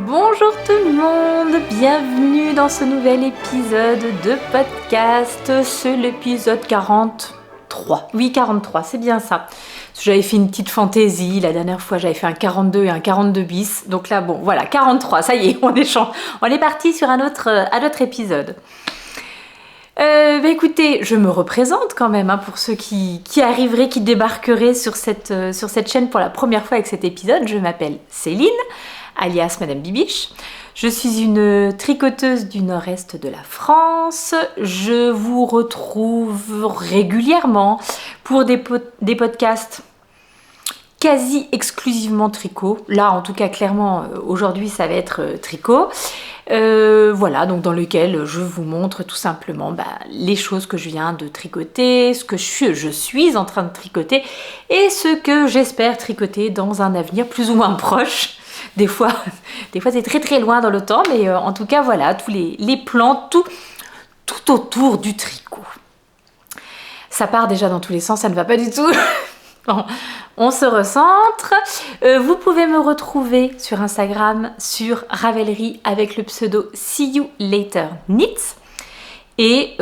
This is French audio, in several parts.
Bonjour tout le monde, bienvenue dans ce nouvel épisode de podcast, c'est l'épisode 43. Oui, 43, c'est bien ça. J'avais fait une petite fantaisie, la dernière fois j'avais fait un 42 et un 42 bis, donc là bon voilà, 43, ça y est, on est parti sur un autre épisode. Écoutez, je me représente quand même pour ceux qui arriveraient, qui débarqueraient sur cette chaîne pour la première fois avec cet épisode. Je m'appelle Céline, alias Madame Bibiche. Je suis une tricoteuse du nord-est de la France. Je vous retrouve régulièrement pour des podcasts quasi exclusivement tricot. Là, en tout cas, clairement, aujourd'hui, ça va être tricot. Voilà, donc dans lequel je vous montre tout simplement les choses que je viens de tricoter, ce que je suis en train de tricoter et ce que j'espère tricoter dans un avenir plus ou moins proche. Des fois c'est très très loin dans le temps, mais en tout cas voilà, tous les plans, tout autour du tricot. Ça part déjà dans tous les sens, ça ne va pas du tout. Bon, on se recentre. Vous pouvez me retrouver sur Instagram, sur Ravelry avec le pseudo See You Later Knits. Et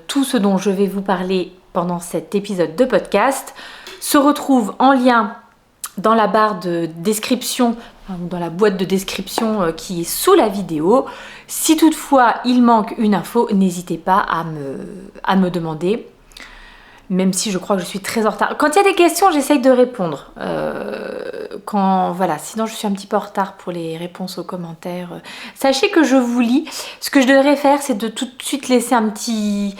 tout ce dont je vais vous parler pendant cet épisode de podcast se retrouve en lien dans la barre de description, dans la boîte de description qui est sous la vidéo. Si toutefois il manque une info, n'hésitez pas à me demander. Même si je crois que je suis très en retard. Quand il y a des questions, j'essaye de répondre. Sinon je suis un petit peu en retard pour les réponses aux commentaires. Sachez que je vous lis. Ce que je devrais faire, c'est de tout de suite laisser un petit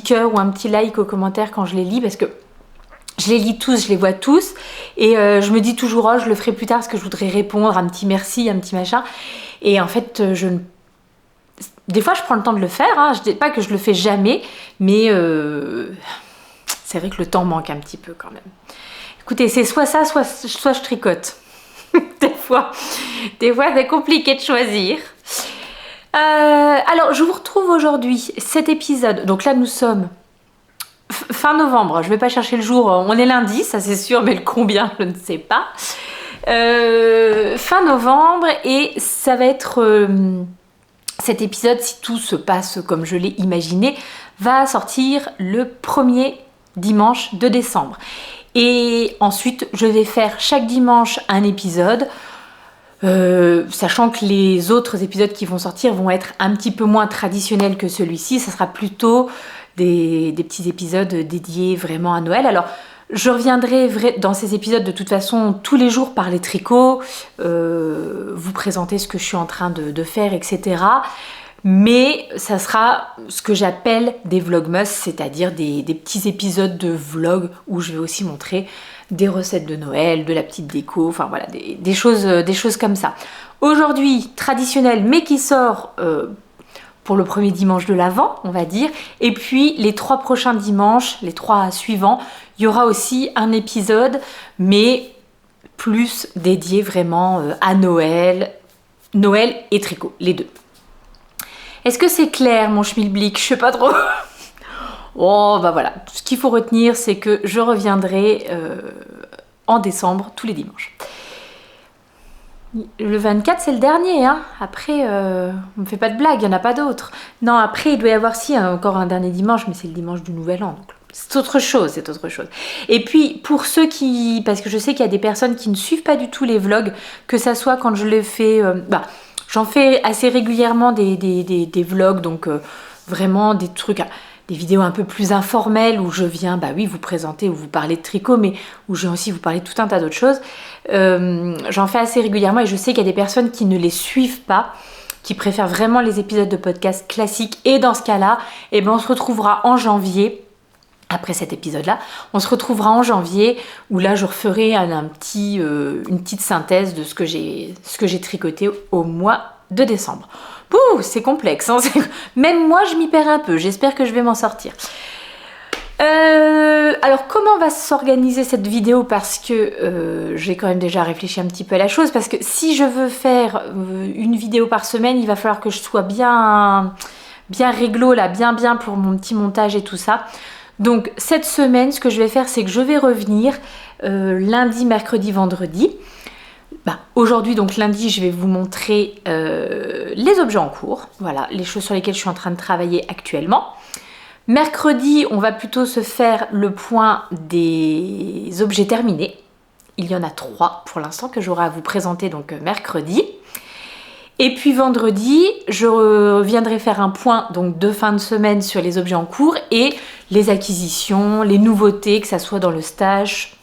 cœur ou un petit like aux commentaires quand je les lis, parce que je les lis tous, je les vois tous. Et je me dis toujours, je le ferai plus tard parce que je voudrais répondre, un petit merci, un petit machin. Et en fait, des fois, je prends le temps de le faire. Je dis pas que je le fais jamais, mais c'est vrai que le temps manque un petit peu quand même. Écoutez, c'est soit ça, soit je tricote. Des fois, c'est compliqué de choisir. Alors, je vous retrouve aujourd'hui, cet épisode. Donc là, nous sommes fin novembre. Je ne vais pas chercher le jour. On est lundi, ça c'est sûr, mais le combien, je ne sais pas. Fin novembre, et ça va être... cet épisode, si tout se passe comme je l'ai imaginé, va sortir le 1er dimanche de décembre. Et ensuite, je vais faire chaque dimanche un épisode, sachant que les autres épisodes qui vont sortir vont être un petit peu moins traditionnels que celui-ci. Ça sera plutôt des petits épisodes dédiés vraiment à Noël. Alors, je reviendrai dans ces épisodes de toute façon tous les jours parler tricot, vous présenter ce que je suis en train de faire, etc. Mais ça sera ce que j'appelle des vlogmas, c'est-à-dire des petits épisodes de vlog où je vais aussi montrer des recettes de Noël, de la petite déco, enfin voilà, des choses comme ça. Aujourd'hui, traditionnel, mais qui sort pour le premier dimanche de l'Avent, on va dire. Et puis les 3 prochains dimanches, les 3 suivants, il y aura aussi un épisode, mais plus dédié vraiment à Noël et tricot, les deux. Est-ce que c'est clair, mon schmilblick? Je sais pas trop. Voilà. Ce qu'il faut retenir, c'est que je reviendrai en décembre, tous les dimanches. Le 24, c'est le dernier. Après, on me fait pas de blague, il n'y en a pas d'autres. Non, après, il doit y avoir encore un dernier dimanche, mais c'est le dimanche du Nouvel An. Donc c'est autre chose. Et puis, pour ceux parce que je sais qu'il y a des personnes qui ne suivent pas du tout les vlogs, que ça soit quand je les fais... J'en fais assez régulièrement des vlogs, donc vraiment des trucs, des vidéos un peu plus informelles où je viens, vous présenter ou vous parler de tricot, mais où je viens aussi vous parler de tout un tas d'autres choses. J'en fais assez régulièrement et je sais qu'il y a des personnes qui ne les suivent pas, qui préfèrent vraiment les épisodes de podcast classiques. Et dans ce cas-là, on se retrouvera en janvier. Après cet épisode-là, on se retrouvera en janvier où là je referai une petite synthèse de ce que j'ai tricoté au mois de décembre. Pouh, c'est complexe, même moi je m'y perds un peu, j'espère que je vais m'en sortir. Alors comment va s'organiser cette vidéo, parce que j'ai quand même déjà réfléchi un petit peu à la chose, parce que si je veux faire une vidéo par semaine, il va falloir que je sois bien réglo là, bien pour mon petit montage et tout ça. Donc cette semaine, ce que je vais faire, c'est que je vais revenir lundi, mercredi, vendredi. Aujourd'hui, donc lundi, je vais vous montrer les objets en cours. Voilà, les choses sur lesquelles je suis en train de travailler actuellement. Mercredi, on va plutôt se faire le point des objets terminés. Il y en a 3 pour l'instant que j'aurai à vous présenter donc mercredi. Et puis vendredi, je viendrai faire un point donc de fin de semaine sur les objets en cours et les acquisitions, les nouveautés, que ça soit dans le stage,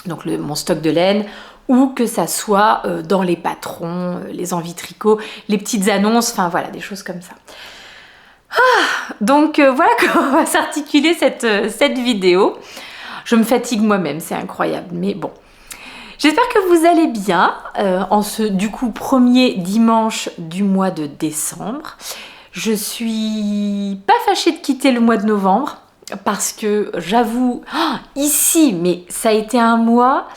donc mon stock de laine, ou que ça soit dans les patrons, les envies tricot, les petites annonces, enfin voilà, des choses comme ça. Donc voilà comment va s'articuler cette vidéo. Je me fatigue moi-même, c'est incroyable, mais bon. J'espère que vous allez bien en ce du coup premier dimanche du mois de décembre. Je suis pas fâchée de quitter le mois de novembre parce que j'avoue, ici, mais ça a été un mois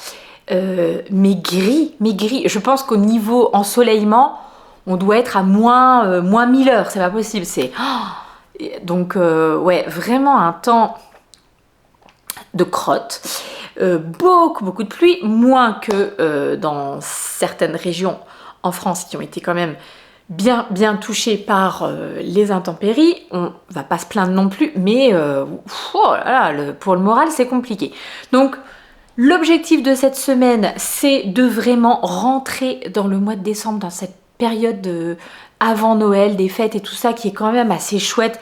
mais gris. Je pense qu'au niveau ensoleillement, on doit être à moins 1000 heures, c'est pas possible. Donc ouais, vraiment un temps de crotte. Beaucoup de pluie, moins que dans certaines régions en France qui ont été quand même bien touchées par les intempéries. On va pas se plaindre non plus, mais pour le moral c'est compliqué. Donc l'objectif de cette semaine, c'est de vraiment rentrer dans le mois de décembre, dans cette période avant Noël, des fêtes et tout ça qui est quand même assez chouette.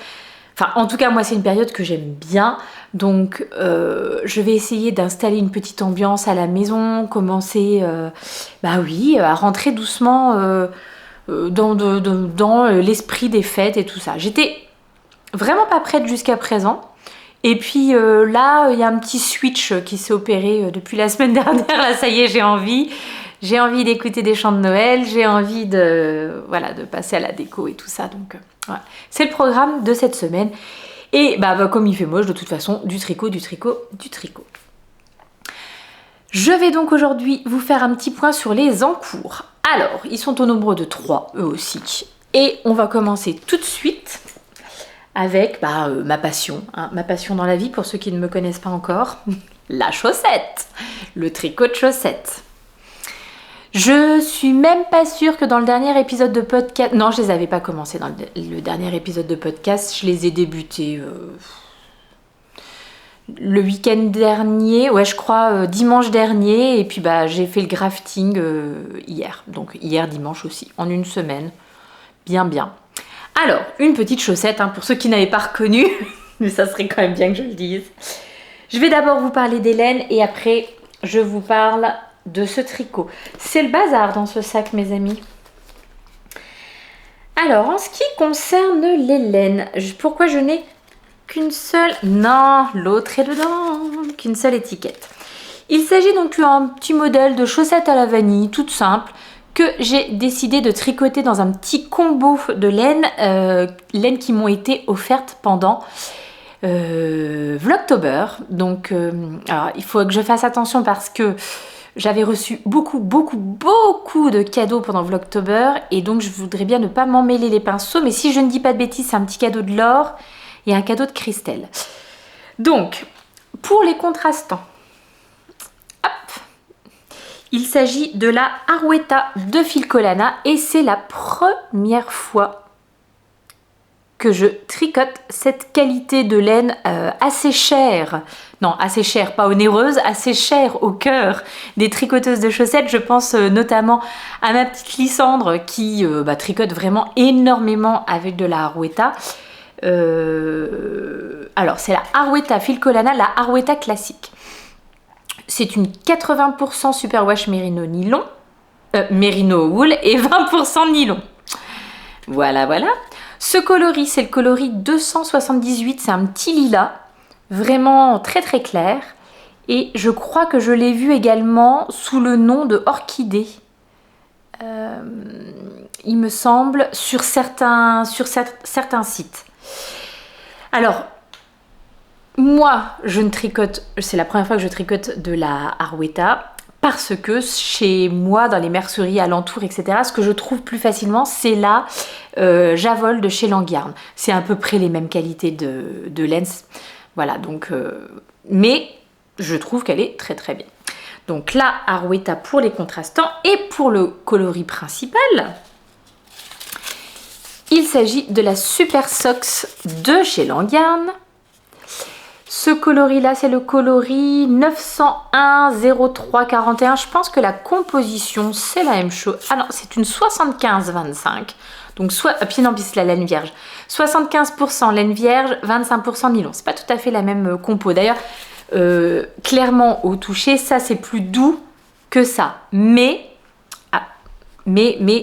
Enfin, en tout cas, moi, c'est une période que j'aime bien. Donc, je vais essayer d'installer une petite ambiance à la maison, commencer, à rentrer doucement dans l'esprit des fêtes et tout ça. J'étais vraiment pas prête jusqu'à présent. Et puis là, il y a un petit switch qui s'est opéré depuis la semaine dernière. Là, ça y est, j'ai envie d'écouter des chants de Noël. J'ai envie de passer à la déco et tout ça. Donc, voilà. C'est le programme de cette semaine. Et comme il fait moche, de toute façon, du tricot. Je vais donc aujourd'hui vous faire un petit point sur les encours. Alors, ils sont au nombre de 3, eux aussi. Et on va commencer tout de suite avec ma passion dans la vie, pour ceux qui ne me connaissent pas encore, la chaussette, le tricot de chaussettes. Je suis même pas sûre que dans le dernier épisode de podcast... Non, je les avais pas commencés dans le dernier épisode de podcast, je les ai débutés le week-end dernier, ouais je crois dimanche dernier, et puis j'ai fait le grafting hier, donc hier dimanche aussi, en une semaine, bien. Alors, une petite chaussette, pour ceux qui n'avaient pas reconnu, mais ça serait quand même bien que je le dise. Je vais d'abord vous parler des laines et après je vous parle de ce tricot. C'est le bazar dans ce sac, mes amis. Alors, en ce qui concerne les laines, pourquoi je n'ai qu'une seule... Non, l'autre est dedans, qu'une seule étiquette. Il s'agit donc d'un petit modèle de chaussette à la vanille, toute simple, que j'ai décidé de tricoter dans un petit combo de laines qui m'ont été offertes pendant Vlogtober. Donc, alors, il faut que je fasse attention parce que j'avais reçu beaucoup de cadeaux pendant Vlogtober et donc je voudrais bien ne pas m'emmêler les pinceaux, mais si je ne dis pas de bêtises, c'est un petit cadeau de Laure et un cadeau de Christelle. Donc, pour les contrastants, il s'agit de la Arwetta de Filcolana et c'est la première fois que je tricote cette qualité de laine assez chère. Non, assez chère, pas onéreuse, assez chère au cœur des tricoteuses de chaussettes. Je pense notamment à ma petite Lysandre qui tricote vraiment énormément avec de la Arwetta. Alors, c'est la Arwetta Filcolana, la Arwetta classique. C'est une 80% superwash mérino nylon, mérino wool et 20% nylon. Voilà. Ce coloris, c'est le coloris 278, c'est un petit lilas, vraiment très clair. Et je crois que je l'ai vu également sous le nom de orchidée. Il me semble, sur certains sites. Alors, moi, je ne tricote, c'est la première fois que je tricote de la Arwetta, parce que chez moi, dans les merceries alentours, etc., ce que je trouve plus facilement, c'est la Javol de chez Langyarn. C'est à peu près les mêmes qualités de laine. Voilà, donc... mais je trouve qu'elle est très bien. Donc là, Arwetta pour les contrastants et pour le coloris principal, il s'agit de la Super Socks de chez Langarn. Ce coloris-là, c'est le coloris 901 03 41. Je pense que la composition, c'est la même chose. Ah non, c'est une 75-25. Donc, puis non, puis c'est la laine vierge. 75% laine vierge, 25% nylon. C'est pas tout à fait la même compo. D'ailleurs, clairement, au toucher, ça, c'est plus doux que ça. Mais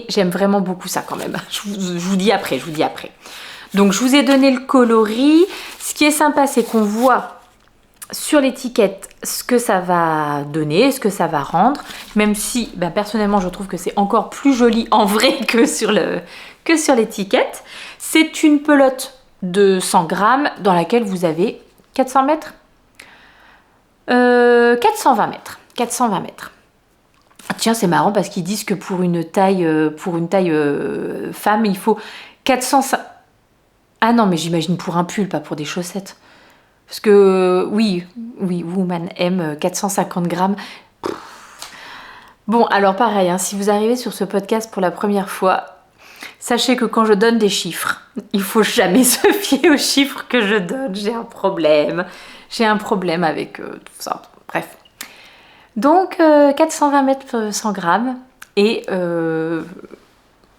j'aime vraiment beaucoup ça quand même. Je vous dis après. Donc, je vous ai donné le coloris. Ce qui est sympa, c'est qu'on voit sur l'étiquette ce que ça va donner, ce que ça va rendre. Même si, personnellement, je trouve que c'est encore plus joli en vrai que sur l'étiquette. C'est une pelote de 100 grammes dans laquelle vous avez 400 mètres 420 mètres. 420 mètres. Tiens, c'est marrant parce qu'ils disent que pour une taille femme, il faut 400... Ah non, mais j'imagine pour un pull, pas pour des chaussettes. Parce que, oui, Woman M, 450 grammes. Bon, alors pareil, hein, si vous arrivez sur ce podcast pour la première fois, sachez que quand je donne des chiffres, il faut jamais se fier aux chiffres que je donne. J'ai un problème. Avec tout ça. Bref. Donc, 420 mètres 100 grammes. Et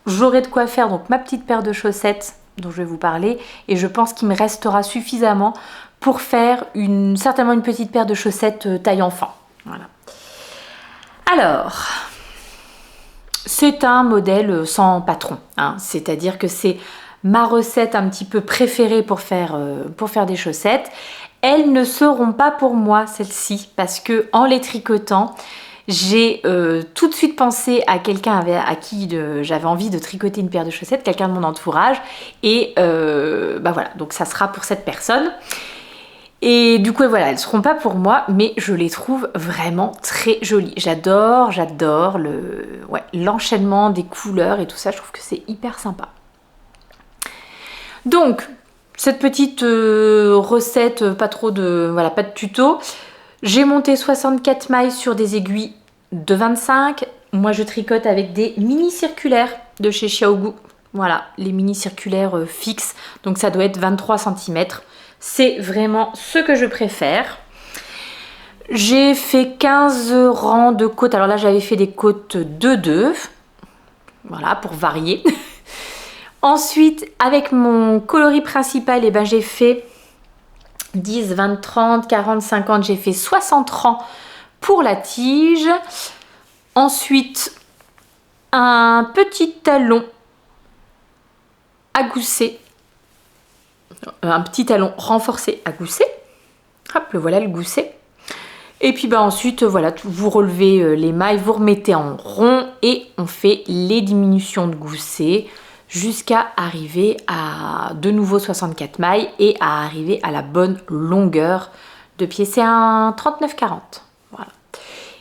j'aurai de quoi faire donc ma petite paire de chaussettes dont je vais vous parler. Et je pense qu'il me restera suffisamment pour faire certainement une petite paire de chaussettes taille enfant. Voilà. Alors, c'est un modèle sans patron. Hein. C'est-à-dire que c'est ma recette un petit peu préférée pour faire des chaussettes. Elles ne seront pas pour moi, celles-ci, parce que en les tricotant, j'ai tout de suite pensé à quelqu'un à qui j'avais envie de tricoter une paire de chaussettes, quelqu'un de mon entourage. Et voilà, donc ça sera pour cette personne. Et du coup, voilà, elles ne seront pas pour moi, mais je les trouve vraiment très jolies. J'adore l'enchaînement des couleurs et tout ça, je trouve que c'est hyper sympa. Donc, cette petite recette, pas de tuto. J'ai monté 64 mailles sur des aiguilles de 25. Moi, je tricote avec des mini circulaires de chez Xiaogu. Voilà, les mini circulaires fixes. Donc, ça doit être 23 cm. C'est vraiment ce que je préfère. J'ai fait 15 rangs de côtes. Alors là, j'avais fait des côtes 2-2. Voilà, pour varier. Ensuite, avec mon coloris principal, j'ai fait 10, 20, 30, 40, 50. J'ai fait 60 rangs pour la tige. Ensuite, un petit talon à gousset. Un petit talon renforcé à gousset. Hop, le voilà le gousset. Et puis ensuite, voilà, vous relevez les mailles, vous remettez en rond et on fait les diminutions de gousset jusqu'à arriver à de nouveau 64 mailles et à arriver à la bonne longueur de pied. C'est un 39-40. Voilà.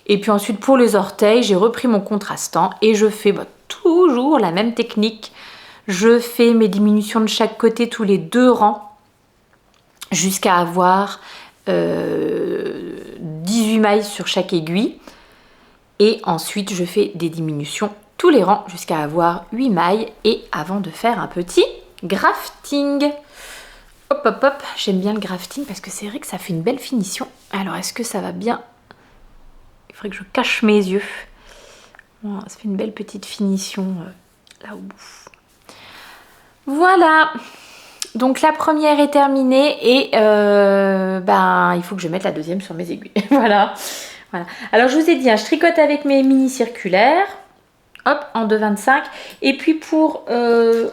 Et puis ensuite, pour les orteils, j'ai repris mon contrastant et je fais toujours la même technique. Je fais mes diminutions de chaque côté tous les 2 rangs jusqu'à avoir 18 mailles sur chaque aiguille. Et ensuite, je fais des diminutions tous les rangs jusqu'à avoir 8 mailles et avant de faire un petit grafting. Hop hop hop, j'aime bien le grafting parce que c'est vrai que ça fait une belle finition. Alors, est-ce que ça va bien? Il faudrait que je cache mes yeux. Bon, ça fait une belle petite finition là au bout. Voilà, donc la première est terminée et il faut que je mette la deuxième sur mes aiguilles. Voilà. Alors je vous ai dit, je tricote avec mes mini circulaires, hop, en 2,25. Et puis pour alors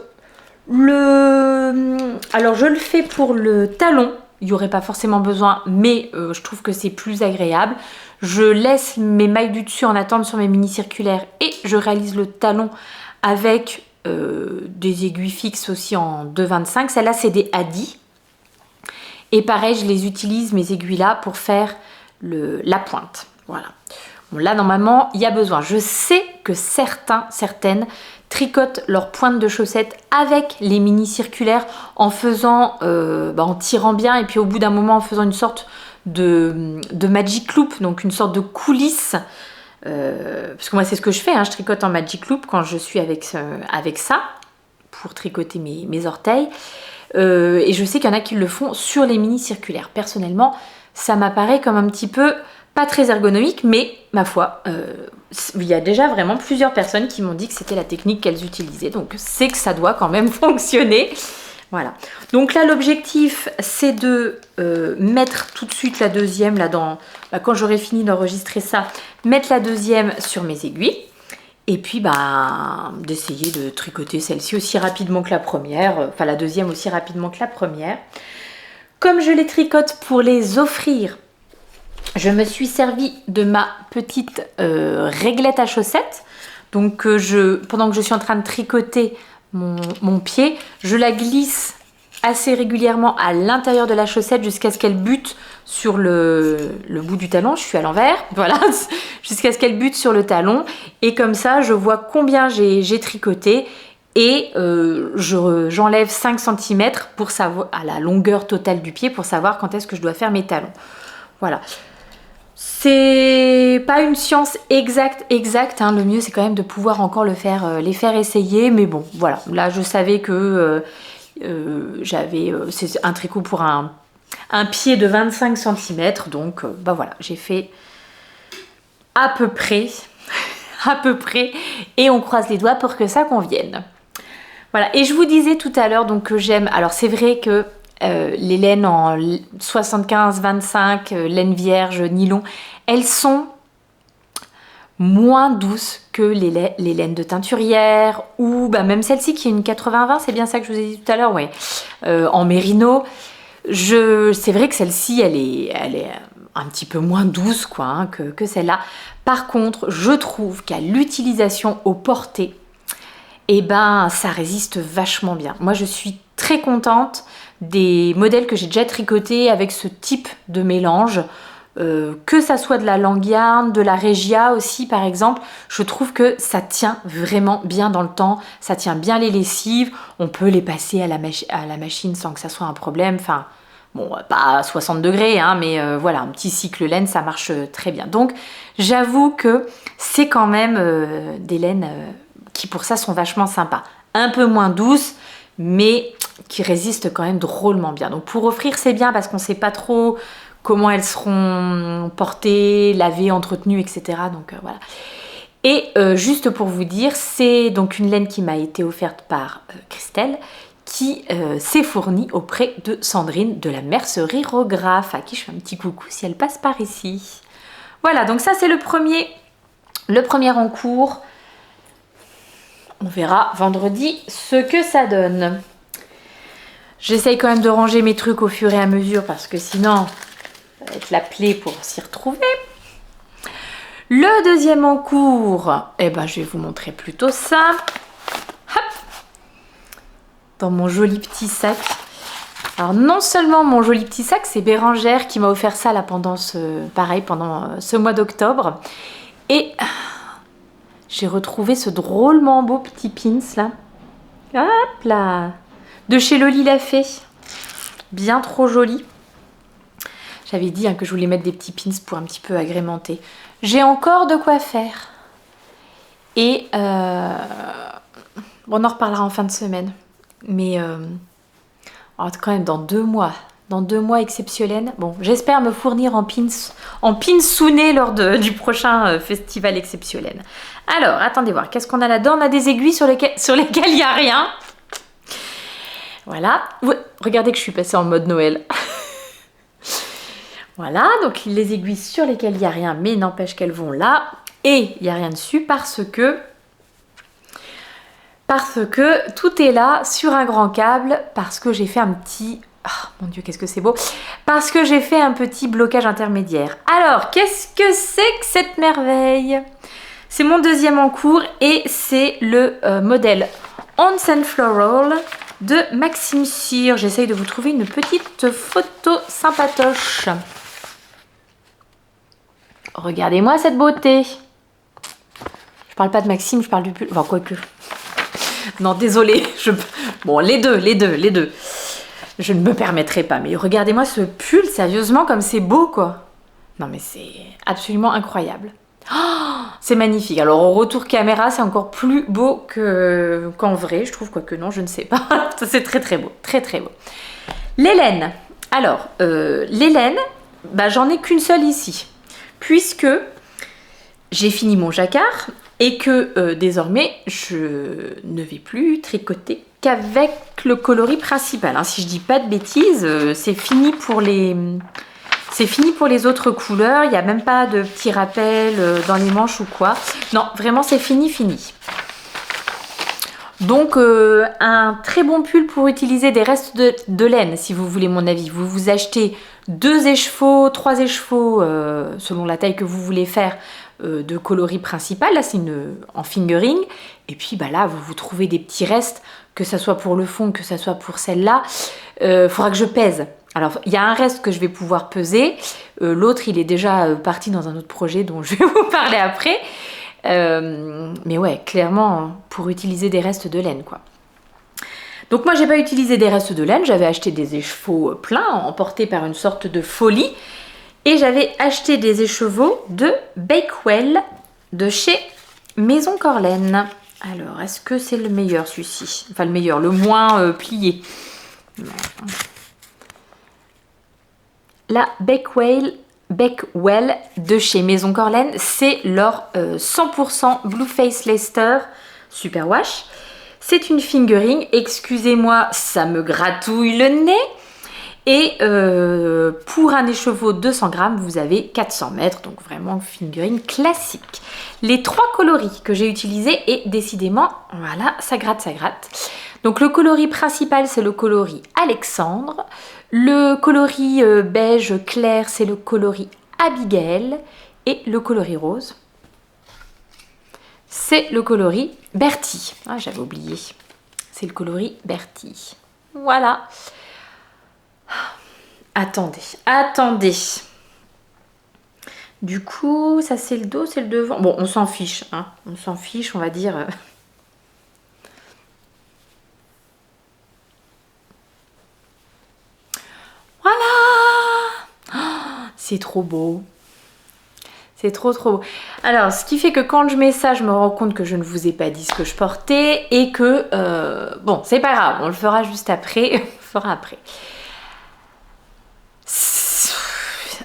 je le fais pour le talon, il n'y aurait pas forcément besoin, mais je trouve que c'est plus agréable. Je laisse mes mailles du dessus en attente sur mes mini circulaires et je réalise le talon avec des aiguilles fixes aussi en 2,25. Celles-là, c'est des Adi. Et pareil, je les utilise, mes aiguilles-là, pour faire la pointe. Voilà. Bon, là, normalement, il y a besoin. Je sais que certaines tricotent leur pointe de chaussettes avec les mini circulaires en faisant, en tirant bien et puis au bout d'un moment en faisant une sorte de Magic Loop, donc une sorte de coulisse. Parce que moi c'est ce que je fais, hein, je tricote en Magic Loop quand je suis avec ça pour tricoter mes orteils. Et je sais qu'il y en a qui le font sur les mini circulaires. Personnellement, ça m'apparaît comme un petit peu pas très ergonomique, mais ma foi, il y a déjà vraiment plusieurs personnes qui m'ont dit que c'était la technique qu'elles utilisaient, donc c'est que ça doit quand même fonctionner. Voilà. Donc là, l'objectif, c'est de mettre tout de suite la deuxième, là, quand j'aurai fini d'enregistrer ça, mettre la deuxième sur mes aiguilles. Et puis, d'essayer de tricoter celle-ci aussi rapidement que la première, enfin la deuxième aussi rapidement que la première. Comme je les tricote pour les offrir, je me suis servi de ma petite réglette à chaussettes. Donc, pendant que je suis en train de tricoter mon pied, je la glisse assez régulièrement à l'intérieur de la chaussette jusqu'à ce qu'elle bute sur le bout du talon. Je suis à l'envers, voilà, jusqu'à ce qu'elle bute sur le talon. Et comme ça, je vois combien j'ai tricoté et j'enlève 5 cm pour savoir, à la longueur totale du pied, pour savoir quand est-ce que je dois faire mes talons. Voilà. C'est pas une science exacte, hein. Le mieux c'est quand même de pouvoir encore les faire essayer, mais bon, voilà. Là, je savais que c'est un tricot pour un pied de 25 cm, donc voilà, j'ai fait à peu près, et on croise les doigts pour que ça convienne. Voilà, et je vous disais tout à l'heure donc que j'aime, alors c'est vrai que les laines en 75-25, laine vierge, nylon, elles sont moins douces que les laines de teinturière ou même celle-ci qui est une 80-20, c'est bien ça que je vous ai dit tout à l'heure, ouais, en mérino. C'est vrai que celle-ci, elle est un petit peu moins douce quoi, hein, que celle-là. Par contre, je trouve qu'à l'utilisation au porté, ça résiste vachement bien. Moi, je suis très contente des modèles que j'ai déjà tricotés avec ce type de mélange. Que ça soit de la Langyarn, de la Regia aussi par exemple, je trouve que ça tient vraiment bien dans le temps, ça tient bien les lessives, on peut les passer à la machine sans que ça soit un problème, enfin bon, pas à 60 degrés, hein, mais voilà, un petit cycle laine, ça marche très bien. Donc j'avoue que c'est quand même des laines qui pour ça sont vachement sympas, un peu moins douces, mais qui résistent quand même drôlement bien. Donc pour offrir c'est bien parce qu'on sait pas trop comment elles seront portées, lavées, entretenues, etc. Donc voilà. Et juste pour vous dire, c'est donc une laine qui m'a été offerte par Christelle, qui s'est fournie auprès de Sandrine de la mercerie Rographe, à qui je fais un petit coucou si elle passe par ici. Voilà, donc ça c'est le premier en cours. On verra vendredi ce que ça donne. J'essaye quand même de ranger mes trucs au fur et à mesure parce que sinon ça va être la plaie pour s'y retrouver. Le deuxième en cours, je vais vous montrer plutôt ça. Hop, dans mon joli petit sac. Alors non seulement mon joli petit sac, c'est Bérangère qui m'a offert ça là pendant ce mois d'octobre. Et j'ai retrouvé ce drôlement beau petit pins là. Hop là, de chez Loli l'a fait. Bien trop joli. J'avais dit que je voulais mettre des petits pins pour un petit peu agrémenter. J'ai encore de quoi faire. Et on en reparlera en fin de semaine. Mais quand même dans 2 mois. Dans 2 mois exceptionnels. Bon, j'espère me fournir en pins souné lors du prochain festival exceptionnel. Alors, attendez voir. Qu'est-ce qu'on a là-dedans? On a des aiguilles sur lesquelles il n'y a rien. Voilà. Regardez que je suis passée en mode Noël. Voilà, donc les aiguilles sur lesquelles il n'y a rien, mais n'empêche qu'elles vont là. Et il n'y a rien dessus parce que tout est là sur un grand câble, parce que j'ai fait un petit... Oh mon Dieu, qu'est-ce que c'est beau! Parce que j'ai fait un petit blocage intermédiaire. Alors, qu'est-ce que c'est que cette merveille? C'est mon deuxième en cours et c'est le modèle Once and Floral de Maxime Cyr. J'essaye de vous trouver une petite photo sympatoche. Regardez-moi cette beauté. Je parle pas de Maxime, je parle du pull. Enfin, quoique. Non, désolée. Bon, les deux. Je ne me permettrai pas. Mais regardez-moi ce pull, sérieusement, comme c'est beau, quoi. Non, mais c'est absolument incroyable. Oh, c'est magnifique. Alors, au retour caméra, c'est encore plus beau qu'en vrai. Je trouve, quoique non, je ne sais pas. C'est très, très beau. Très, très beau. Les laines. Alors, les laines, bah, j'en ai qu'une seule ici. Puisque j'ai fini mon jacquard et que désormais, je ne vais plus tricoter qu'avec le coloris principal. Hein. Si je dis pas de bêtises, c'est fini pour les autres couleurs. Il n'y a même pas de petits rappels dans les manches ou quoi. Non, vraiment, c'est fini. Donc, un très bon pull pour utiliser des restes de laine, si vous voulez mon avis. Vous achetez 2 écheveaux, 3 écheveaux, selon la taille que vous voulez faire, de coloris principal. Là, c'est en fingering. Et puis, bah, là, vous trouvez des petits restes, que ça soit pour le fond, que ça soit pour celle-là. Faudra que je pèse. Alors, il y a un reste que je vais pouvoir peser. L'autre, il est déjà parti dans un autre projet dont je vais vous parler après. Mais ouais, clairement, pour utiliser des restes de laine, quoi. Donc moi, j'ai pas utilisé des restes de laine. J'avais acheté des écheveaux pleins, emportés par une sorte de folie. Et j'avais acheté des écheveaux de Bakewell, de chez Maison Corlaine. Alors, est-ce que c'est le meilleur, celui-ci? Enfin, le meilleur, le moins plié. La Bakewell de chez Maison Corlaine, c'est leur 100% Blueface Leicester Superwash. C'est une fingering, excusez-moi, ça me gratouille le nez. Et pour un écheveau 200 grammes, vous avez 400 mètres, donc vraiment fingering classique. Les 3 coloris que j'ai utilisés, et décidément, voilà, ça gratte. Donc le coloris principal, c'est le coloris Alexandre. Le coloris beige clair, c'est le coloris Abigail. Et le coloris rose, c'est le coloris Bertie. Ah, j'avais oublié. C'est le coloris Bertie. Voilà. Attendez. Du coup, ça c'est le dos, c'est le devant. Bon, on s'en fiche, hein. On s'en fiche, on va dire. Voilà. Oh, c'est trop beau. C'est trop beau. Alors, ce qui fait que quand je mets ça, je me rends compte que je ne vous ai pas dit ce que je portais et que, bon, c'est pas grave, on le fera juste après. On le fera après.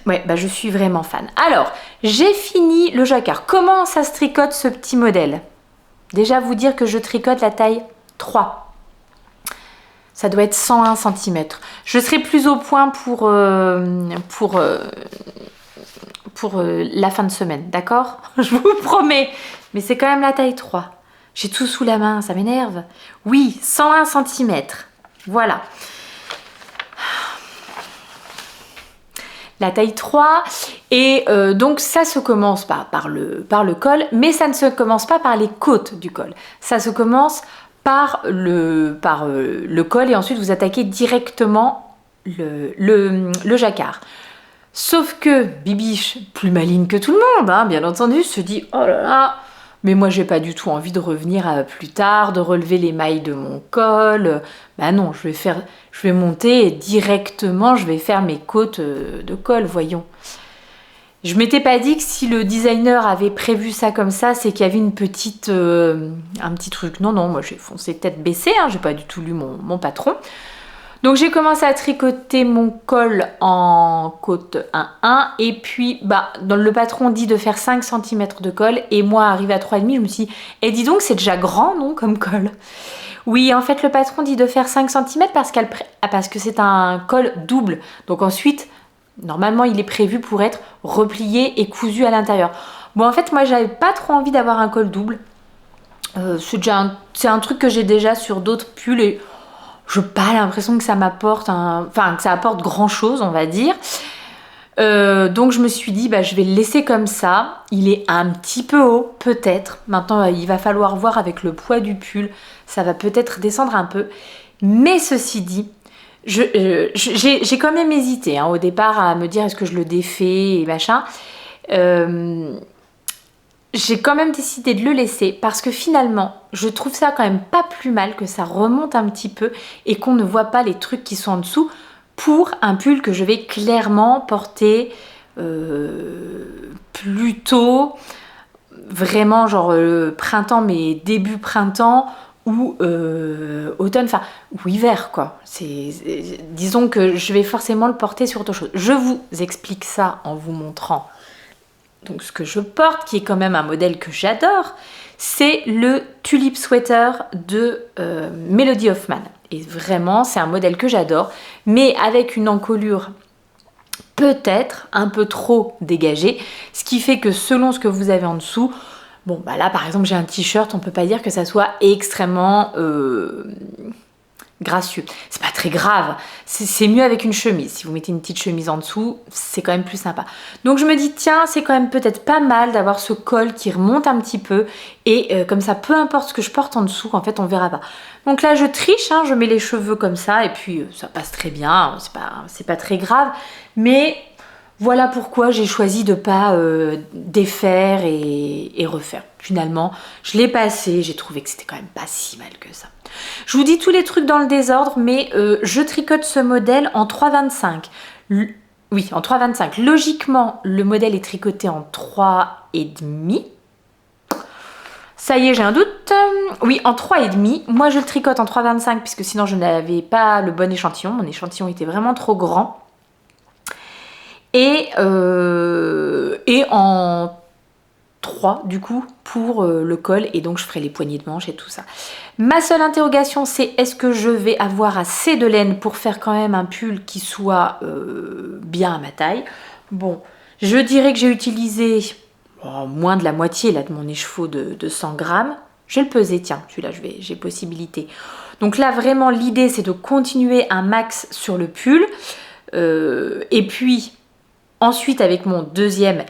Ouais, bah je suis vraiment fan. Alors, j'ai fini le jacquard. Comment ça se tricote ce petit modèle? Déjà vous dire que je tricote la taille 3. Ça doit être 101 cm. Je serai plus au point pour la fin de semaine, d'accord? Je vous promets. Mais c'est quand même la taille 3. J'ai tout sous la main, ça m'énerve. Oui, 101 cm. Voilà. La taille 3 et donc ça se commence par le col, mais ça ne se commence pas par les côtes du col. Ça se commence par le col et ensuite vous attaquez directement le jacquard. Sauf que Bibiche, plus maligne que tout le monde, hein, bien entendu, se dit « Oh là là, mais moi j'ai pas du tout envie de revenir plus tard, de relever les mailles de mon col. Bah non, je vais monter et directement, je vais faire mes côtes de col, voyons. » Je m'étais pas dit que si le designer avait prévu ça comme ça, c'est qu'il y avait un petit truc. Non, moi j'ai foncé tête baissée, hein, j'ai pas du tout lu mon patron. Donc j'ai commencé à tricoter mon col en côte 1,1 et puis dans le patron dit de faire 5 cm de col et moi arrivé à 3,5 je me suis dit « dis donc c'est déjà grand non comme col ?» Oui en fait le patron dit de faire 5 cm parce que c'est un col double. Donc ensuite normalement il est prévu pour être replié et cousu à l'intérieur. Bon en fait moi j'avais pas trop envie d'avoir un col double. C'est un truc que j'ai déjà sur d'autres pulls et je n'ai pas l'impression que ça m'apporte que ça apporte grand chose on va dire. Donc je me suis dit je vais le laisser comme ça. Il est un petit peu haut peut-être. Maintenant il va falloir voir avec le poids du pull. Ça va peut-être descendre un peu. Mais ceci dit, j'ai quand même hésité au départ à me dire est-ce que je le défais et machin. j'ai quand même décidé de le laisser parce que finalement, je trouve ça quand même pas plus mal que ça remonte un petit peu et qu'on ne voit pas les trucs qui sont en dessous pour un pull que je vais clairement porter plutôt vraiment genre printemps, mais début printemps ou automne, enfin, ou hiver quoi. Disons que je vais forcément le porter sur autre chose. Je vous explique ça en vous montrant donc ce que je porte, qui est quand même un modèle que j'adore. C'est le Tulip Sweater de Melody Hoffman. Et vraiment, c'est un modèle que j'adore, mais avec une encolure peut-être un peu trop dégagée, ce qui fait que selon ce que vous avez en dessous, bon bah là par exemple j'ai un t-shirt, on peut pas dire que ça soit extrêmement gracieux. C'est pas très grave, c'est mieux avec une chemise. Si vous mettez une petite chemise en dessous, c'est quand même plus sympa. Donc je me dis tiens, c'est quand même peut-être pas mal d'avoir ce col qui remonte un petit peu et comme ça, peu importe ce que je porte en dessous, en fait on verra pas. Donc là je triche, hein, je mets les cheveux comme ça et puis ça passe très bien, c'est pas très grave, mais voilà pourquoi j'ai choisi de pas défaire et refaire. Finalement, je l'ai passé, j'ai trouvé que c'était quand même pas si mal que ça. Je vous dis tous les trucs dans le désordre, mais je tricote ce modèle en 3,25. Oui, en 3,25. Logiquement, le modèle est tricoté en 3,5. Ça y est, j'ai un doute. Oui, en 3,5. Moi, je le tricote en 3,25 puisque sinon, je n'avais pas le bon échantillon. Mon échantillon était vraiment trop grand. Et en 3 du coup pour le col, et donc je ferai les poignées de manche et tout ça. Ma seule interrogation, c'est est-ce que je vais avoir assez de laine pour faire quand même un pull qui soit bien à ma taille. Bon, je dirais que j'ai utilisé moins de la moitié là de mon écheveau de 100 grammes. Je vais le peser, tiens, celui-là j'ai possibilité. Donc là vraiment l'idée c'est de continuer un max sur le pull et puis ensuite avec mon deuxième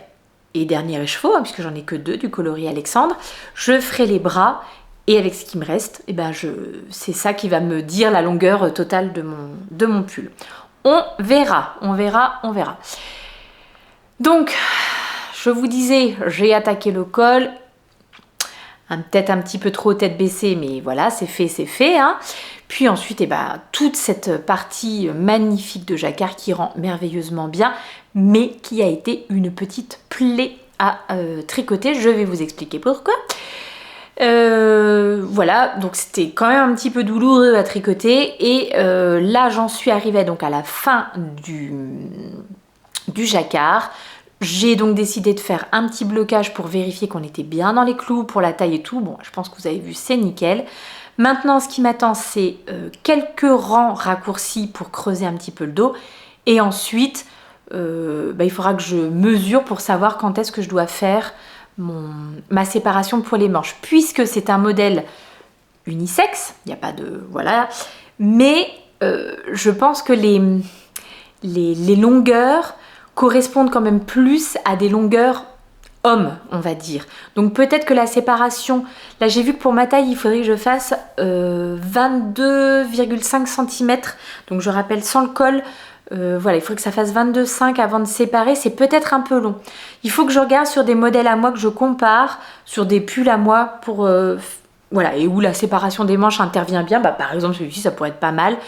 et dernier écheveau, hein, puisque j'en ai que 2 du coloris Alexandre, je ferai les bras et avec ce qui me reste, eh ben c'est ça qui va me dire la longueur totale de mon pull. On verra. Donc, je vous disais, j'ai attaqué le col, peut-être un petit peu trop tête baissée, mais voilà, c'est fait. Hein. Puis ensuite, eh ben, toute cette partie magnifique de jacquard qui rend merveilleusement bien, mais qui a été une petite plaie à tricoter. Je vais vous expliquer pourquoi. Voilà, donc c'était quand même un petit peu douloureux à tricoter. Et là, j'en suis arrivée donc à la fin du jacquard. J'ai donc décidé de faire un petit blocage pour vérifier qu'on était bien dans les clous pour la taille et tout. Bon, je pense que vous avez vu, c'est nickel. Maintenant, ce qui m'attend, c'est quelques rangs raccourcis pour creuser un petit peu le dos. Et ensuite, il faudra que je mesure pour savoir quand est-ce que je dois faire ma séparation pour les manches. Puisque c'est un modèle unisexe, il n'y a pas de... Voilà. Mais je pense que les longueurs correspondent quand même plus à des longueurs hommes, on va dire. Donc peut-être que la séparation, là j'ai vu que pour ma taille, il faudrait que je fasse 22,5 cm. Donc je rappelle sans le col, voilà, il faudrait que ça fasse 22,5 avant de séparer, c'est peut-être un peu long. Il faut que je regarde sur des modèles à moi que je compare, sur des pulls à moi pour... voilà, et où la séparation des manches intervient bien. Bah, par exemple celui-ci, ça pourrait être pas mal.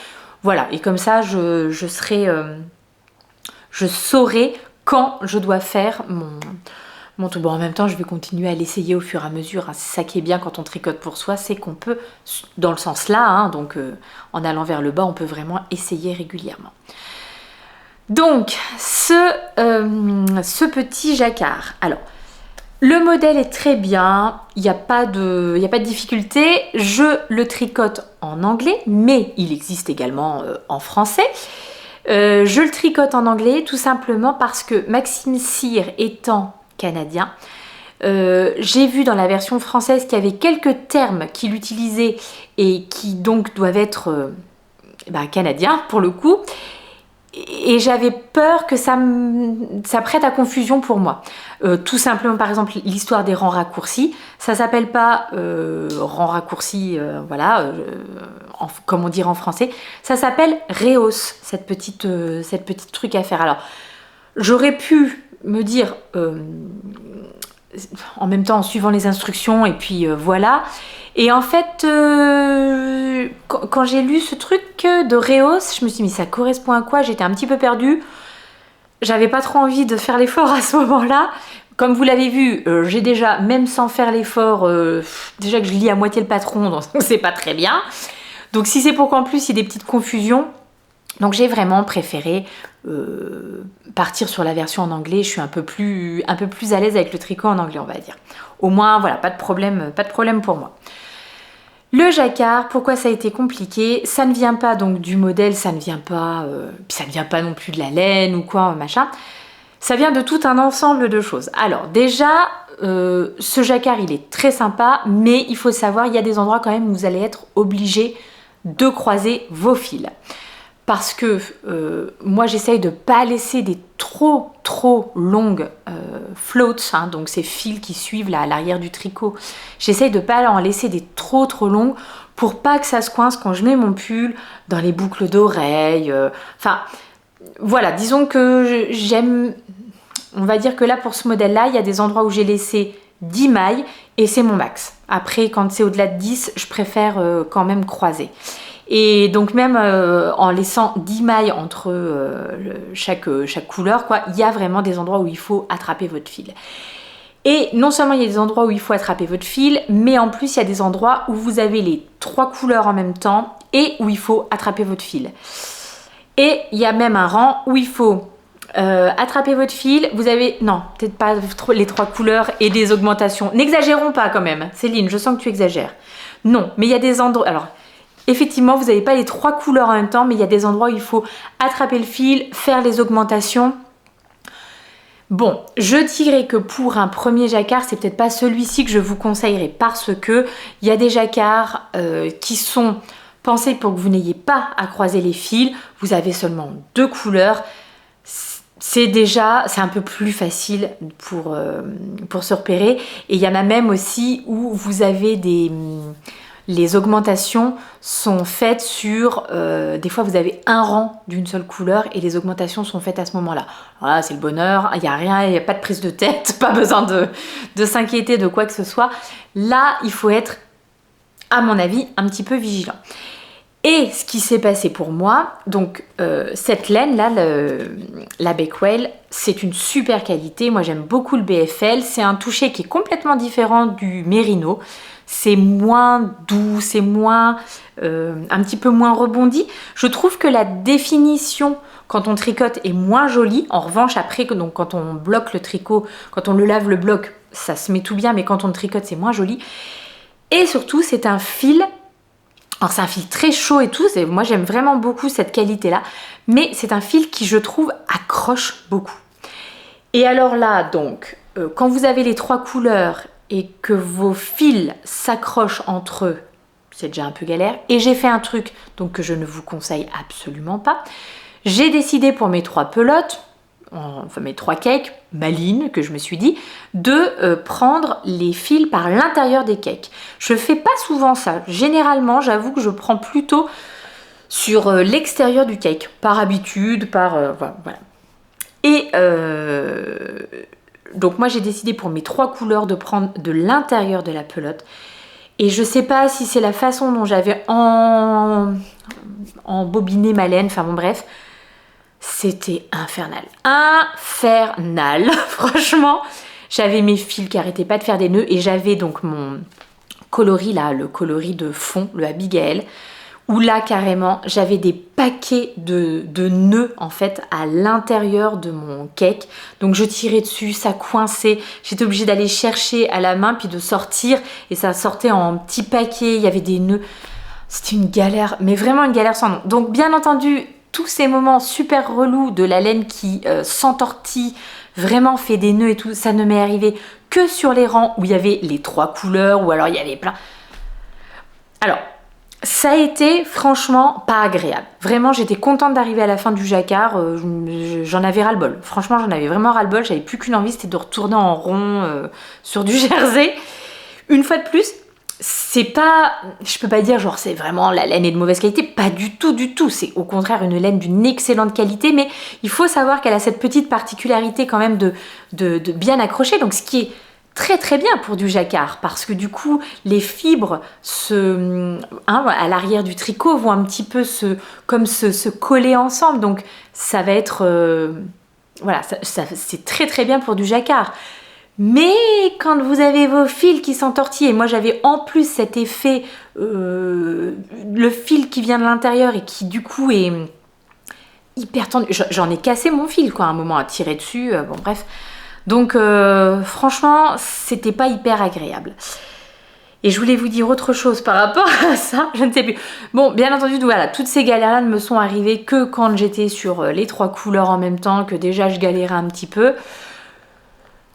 Voilà, et comme ça, je saurai quand je dois faire mon tout. Bon, en même temps, je vais continuer à l'essayer au fur et à mesure. Hein. C'est ça qui est bien quand on tricote pour soi, c'est qu'on peut, dans le sens là, hein, donc en allant vers le bas, on peut vraiment essayer régulièrement. Donc, ce petit jacquard. Alors, le modèle est très bien, il n'y a pas de difficulté. Je le tricote en anglais, mais il existe également en français. Je le tricote en anglais tout simplement parce que Maxime Cyr étant canadien, j'ai vu dans la version française qu'il y avait quelques termes qu'il utilisait et qui donc doivent être canadiens pour le coup. Et j'avais peur que ça prête à confusion pour moi. Tout simplement, par exemple, l'histoire des rangs raccourcis, ça s'appelle pas rangs raccourcis, voilà, comme on dirait en français, ça s'appelle rehausse, cette petite truc à faire. Alors, j'aurais pu me dire, en même temps en suivant les instructions et puis voilà. Et en fait, quand j'ai lu ce truc de Reos, je me suis dit, mais ça correspond à quoi? J'étais un petit peu perdue. J'avais pas trop envie de faire l'effort à ce moment-là. Comme vous l'avez vu, j'ai déjà, même sans faire l'effort, déjà que je lis à moitié le patron, donc c'est pas très bien. Donc si c'est pour qu'en plus il y ait des petites confusions, donc j'ai vraiment préféré partir sur la version en anglais. Je suis un peu plus à l'aise avec le tricot en anglais, on va dire. Au moins, voilà, pas de problème pour moi. Le jacquard, pourquoi ça a été compliqué? Ça ne vient pas donc du modèle, ça ne vient pas non plus de la laine ou quoi, machin. Ça vient de tout un ensemble de choses. Alors déjà, ce jacquard, il est très sympa, mais il faut savoir, il y a des endroits quand même où vous allez être obligé de croiser vos fils. Parce que moi, j'essaye de ne pas laisser des trop longues floats, hein, donc ces fils qui suivent là, à l'arrière du tricot. J'essaye de ne pas en laisser des trop longues pour pas que ça se coince quand je mets mon pull dans les boucles d'oreilles. Enfin, voilà, disons que j'aime... On va dire que là, pour ce modèle-là, il y a des endroits où j'ai laissé 10 mailles et c'est mon max. Après, quand c'est au-delà de 10, je préfère quand même croiser. Et donc même en laissant 10 mailles entre chaque couleur, quoi, il y a vraiment des endroits où il faut attraper votre fil. Et non seulement il y a des endroits où il faut attraper votre fil, mais en plus il y a des endroits où vous avez les 3 couleurs en même temps et où il faut attraper votre fil. Et il y a même un rang où il faut attraper votre fil. Vous avez, non, peut-être pas les 3 couleurs et des augmentations. N'exagérons pas quand même. Céline, je sens que tu exagères. Non, mais il y a des endroits... Alors, effectivement, vous n'avez pas les 3 couleurs en même temps, mais il y a des endroits où il faut attraper le fil, faire les augmentations. Bon, je dirais que pour un premier jacquard, c'est peut-être pas celui-ci que je vous conseillerais parce que il y a des jacquards qui sont pensés pour que vous n'ayez pas à croiser les fils. Vous avez seulement 2 couleurs. C'est un peu plus facile pour se repérer. Et il y en a même aussi où vous avez les augmentations sont faites sur... des fois, vous avez un rang d'une seule couleur et les augmentations sont faites à ce moment-là. Voilà, c'est le bonheur. Il n'y a rien, il n'y a pas de prise de tête, pas besoin de s'inquiéter de quoi que ce soit. Là, il faut être, à mon avis, un petit peu vigilant. Et ce qui s'est passé pour moi, donc cette laine-là, la Bakewell, c'est une super qualité. Moi, j'aime beaucoup le BFL. C'est un toucher qui est complètement différent du Merino. C'est moins doux, c'est moins, un petit peu moins rebondi. Je trouve que la définition quand on tricote est moins jolie. En revanche, après, donc, quand on bloque le tricot, quand on le lave le bloc, ça se met tout bien, mais quand on le tricote, c'est moins joli. Et surtout, c'est un fil... Alors c'est un fil très chaud et tout, moi j'aime vraiment beaucoup cette qualité-là, mais c'est un fil qui, je trouve, accroche beaucoup. Et alors là, donc, quand vous avez les 3 couleurs et que vos fils s'accrochent entre eux, c'est déjà un peu galère. Et j'ai fait un truc donc, que je ne vous conseille absolument pas. J'ai décidé pour mes 3 pelotes, enfin mes 3 cakes, malines, que je me suis dit, de prendre les fils par l'intérieur des cakes. Je fais pas souvent ça. Généralement, j'avoue que je prends plutôt sur l'extérieur du cake, par habitude, voilà. Et donc moi j'ai décidé pour mes 3 couleurs de prendre de l'intérieur de la pelote. Et je sais pas si c'est la façon dont j'avais embobiné ma laine, enfin bon bref, c'était infernal. Infernal, franchement. J'avais mes fils qui arrêtaient pas de faire des nœuds et j'avais donc mon coloris là, le coloris de fond, le Abigail, où là carrément j'avais des paquets de nœuds en fait à l'intérieur de mon cake. Donc je tirais dessus, ça coinçait, j'étais obligée d'aller chercher à la main puis de sortir et ça sortait en petits paquets, il y avait des nœuds. C'était une galère, mais vraiment une galère sans nom. Donc bien entendu, tous ces moments super relous de la laine qui s'entortille, vraiment fait des nœuds et tout, ça ne m'est arrivé que sur les rangs où il y avait les 3 couleurs ou alors il y avait plein. Alors, ça a été franchement pas agréable. Vraiment, j'étais contente d'arriver à la fin du jacquard. J'en avais ras-le-bol. Franchement, j'en avais vraiment ras-le-bol. J'avais plus qu'une envie, c'était de retourner en rond sur du jersey. Une fois de plus, c'est pas... Je peux pas dire genre c'est vraiment la laine est de mauvaise qualité. Pas du tout. C'est au contraire une laine d'une excellente qualité. Mais il faut savoir qu'elle a cette petite particularité quand même de bien accrocher. Donc ce qui est très très bien pour du jacquard parce que du coup les fibres à l'arrière du tricot vont un petit peu se coller ensemble, donc ça va être voilà, c'est très très bien pour du jacquard. Mais quand vous avez vos fils qui s'entortillent, et moi j'avais en plus cet effet, le fil qui vient de l'intérieur et qui du coup est hyper tendu, j'en ai cassé mon fil quoi, à un moment à tirer dessus, bon bref. Donc franchement, c'était pas hyper agréable. Et je voulais vous dire autre chose par rapport à ça, je ne sais plus. Bon, bien entendu, voilà, toutes ces galères-là ne me sont arrivées que quand j'étais sur les 3 couleurs en même temps, que déjà je galérais un petit peu.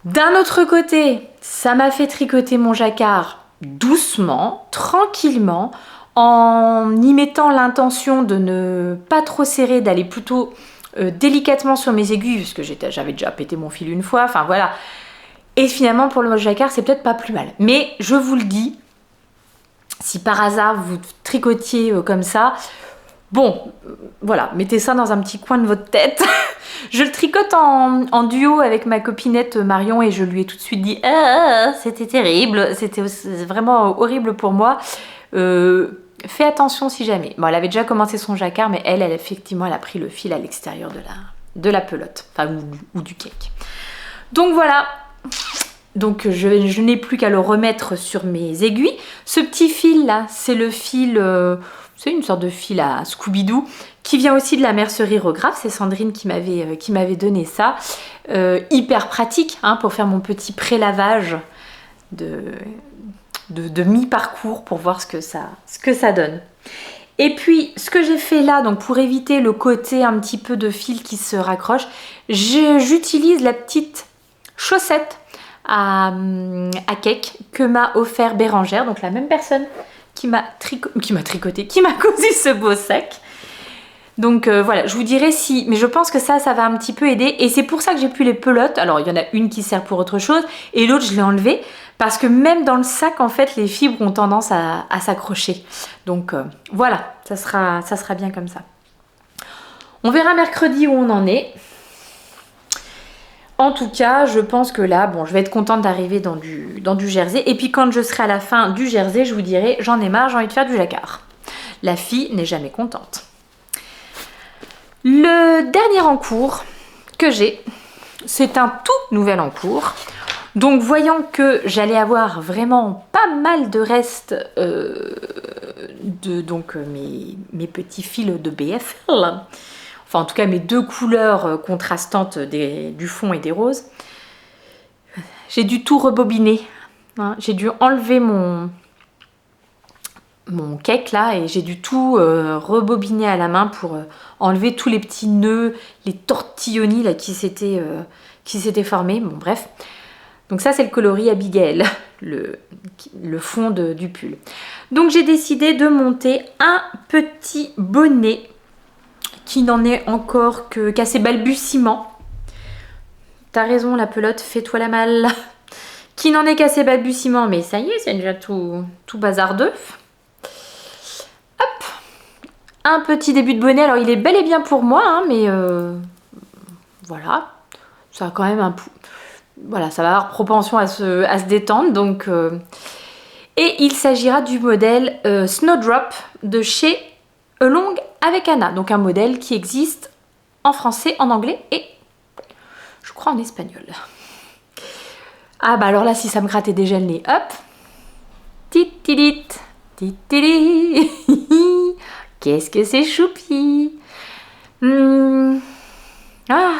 D'un autre côté, ça m'a fait tricoter mon jacquard doucement, tranquillement, en y mettant l'intention de ne pas trop serrer, d'aller plutôt délicatement sur mes aiguilles, puisque j'avais déjà pété mon fil une fois, enfin voilà. Et finalement, pour le jacquard, c'est peut-être pas plus mal. Mais je vous le dis, si par hasard vous tricotiez comme ça, bon, voilà, mettez ça dans un petit coin de votre tête. Je le tricote en duo avec ma copinette Marion et je lui ai tout de suite dit « Ah, c'était terrible, c'était vraiment horrible pour moi. Fais attention si jamais. » Bon, elle avait déjà commencé son jacquard, mais elle effectivement, elle a pris le fil à l'extérieur de la pelote, enfin, ou du cake. Donc voilà. Donc je n'ai plus qu'à le remettre sur mes aiguilles. Ce petit fil là, c'est le fil, c'est une sorte de fil à Scooby-Doo qui vient aussi de la mercerie Regrave. C'est Sandrine qui m'avait donné ça. Hyper pratique hein, pour faire mon petit pré-lavage de mi-parcours pour voir ce que ça donne. Et puis ce que j'ai fait là, donc pour éviter le côté un petit peu de fil qui se raccroche, j'utilise la petite chaussette à cake que m'a offert Bérangère, donc la même personne qui m'a tricoté, qui m'a cousu ce beau sac. Donc voilà, je vous dirai si, mais je pense que ça va un petit peu aider et c'est pour ça que j'ai plus les pelotes. Alors il y en a une qui sert pour autre chose et l'autre je l'ai enlevée parce que même dans le sac en fait les fibres ont tendance à s'accrocher. Donc voilà, ça sera bien comme ça. On verra mercredi où on en est. En tout cas, je pense que là, bon, je vais être contente d'arriver dans du jersey. Et puis quand je serai à la fin du jersey, je vous dirai, j'en ai marre, j'ai envie de faire du jacquard. La fille n'est jamais contente. Le dernier encours que j'ai, c'est un tout nouvel encours. Donc voyant que j'allais avoir vraiment pas mal de restes mes petits fils de BFL, enfin en tout cas mes 2 couleurs contrastantes du fond et des roses, j'ai dû tout rebobiner. Hein. J'ai dû enlever mon cake là et j'ai dû tout rebobiner à la main pour enlever tous les petits nœuds, les tortilloni là qui s'étaient formés. Bon bref. Donc ça c'est le coloris Abigail, le fond du pull. Donc j'ai décidé de monter un petit bonnet qui n'en est encore qu'à ses balbutiements. T'as raison la pelote, fais-toi la malle. Qui n'en est qu'à ses balbutiements, mais ça y est, c'est déjà tout bazardeux. Hop, un petit début de bonnet. Alors il est bel et bien pour moi, hein, mais voilà, ça a quand même voilà, ça va avoir propension à se détendre. Donc, et il s'agira du modèle Snowdrop de chez Along avec Anna. Donc un modèle qui existe en français, en anglais et je crois en espagnol. Ah bah alors là, si ça me grattait déjà le nez, hop. Titilit, titili. Qu'est-ce que c'est choupi. Ah,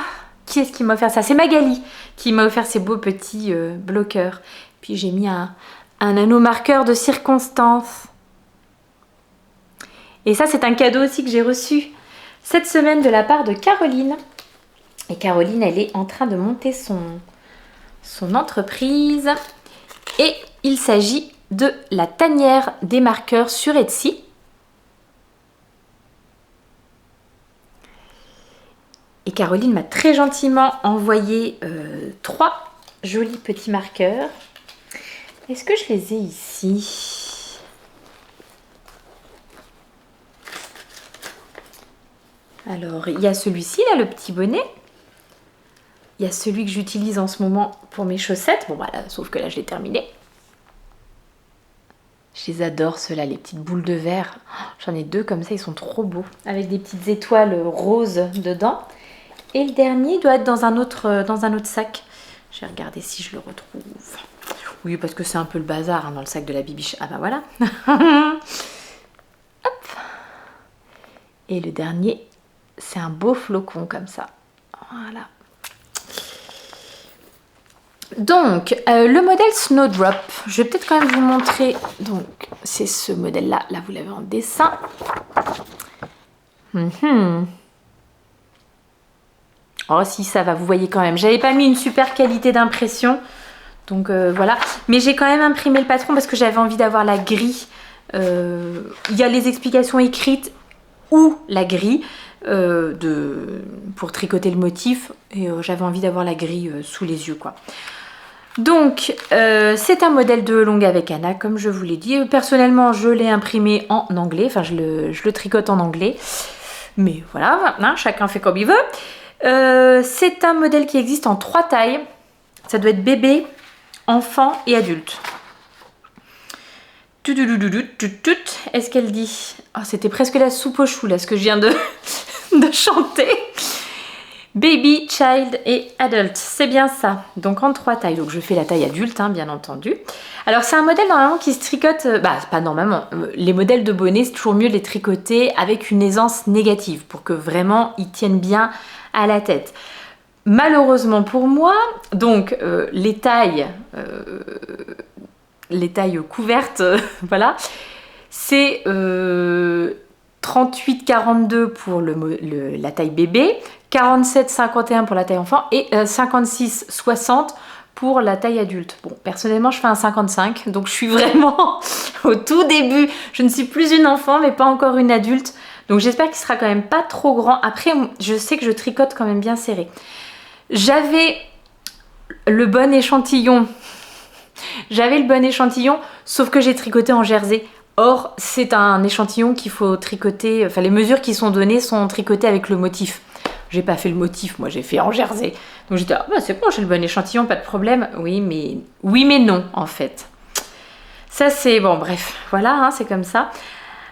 qui est-ce qui m'a offert ça? C'est Magali qui m'a offert ces beaux petits bloqueurs. Puis j'ai mis un anneau marqueur de circonstance. Et ça, c'est un cadeau aussi que j'ai reçu cette semaine de la part de Caroline. Et Caroline, elle est en train de monter son entreprise. Et il s'agit de la tanière des marqueurs sur Etsy. Et Caroline m'a très gentiment envoyé 3 jolis petits marqueurs. Est-ce que je les ai ici? Alors, il y a celui-ci, là, le petit bonnet. Il Il y a celui que j'utilise en ce moment pour mes chaussettes. Bon voilà, sauf que là je l'ai terminé. Je les adore ceux-là, les petites boules de verre. J'en ai 2 comme ça, ils sont trop beaux. Avec des petites étoiles roses dedans. Et le dernier doit être dans un autre sac. Je vais regarder si je le retrouve. Oui, parce que c'est un peu le bazar hein, dans le sac de la bibiche. Ah bah voilà. Hop. Et le dernier, c'est un beau flocon comme ça. Voilà. Donc, le modèle Snowdrop, je vais peut-être quand même vous montrer. Donc, c'est ce modèle-là. Là, vous l'avez en dessin. Oh, si, ça va, vous voyez quand même. J'avais pas mis une super qualité d'impression. Donc, voilà. Mais j'ai quand même imprimé le patron parce que j'avais envie d'avoir la grille. Il y a les explications écrites ou la grille pour tricoter le motif. Et j'avais envie d'avoir la grille sous les yeux, quoi. Donc, c'est un modèle de longue avec Anna, comme je vous l'ai dit. Personnellement, je l'ai imprimé en anglais. Enfin, je le tricote en anglais. Mais voilà, hein, chacun fait comme il veut. C'est un modèle qui existe en 3 tailles. Ça doit être bébé, enfant et adulte. Est-ce qu'elle dit... Oh, c'était presque la soupe aux choux, là, ce que je viens de chanter. Baby, child et adult, c'est bien ça. Donc en 3 tailles. Donc je fais la taille adulte, hein, bien entendu. Alors c'est un modèle normalement qui se tricote... Bah, pas normalement. Les modèles de bonnet, c'est toujours mieux de les tricoter avec une aisance négative pour que vraiment ils tiennent bien à la tête. Malheureusement pour moi, donc les tailles couvertes, voilà, c'est 38-42 pour la taille bébé, 47-51 pour la taille enfant et 56-60 pour la taille adulte. Bon, personnellement, je fais un 55, donc je suis vraiment au tout début. Je ne suis plus une enfant, mais pas encore une adulte. Donc j'espère qu'il sera quand même pas trop grand. Après, je sais que je tricote quand même bien serré. J'avais le bon échantillon. Sauf que j'ai tricoté en jersey. Or, c'est un échantillon qu'il faut tricoter. Enfin, les mesures qui sont données sont tricotées avec le motif. J'ai pas fait le motif, moi j'ai fait en jersey. Donc j'étais, ah bah c'est bon, j'ai le bon échantillon, pas de problème. Oui, mais non, en fait. Ça c'est, bon bref, voilà, hein, c'est comme ça.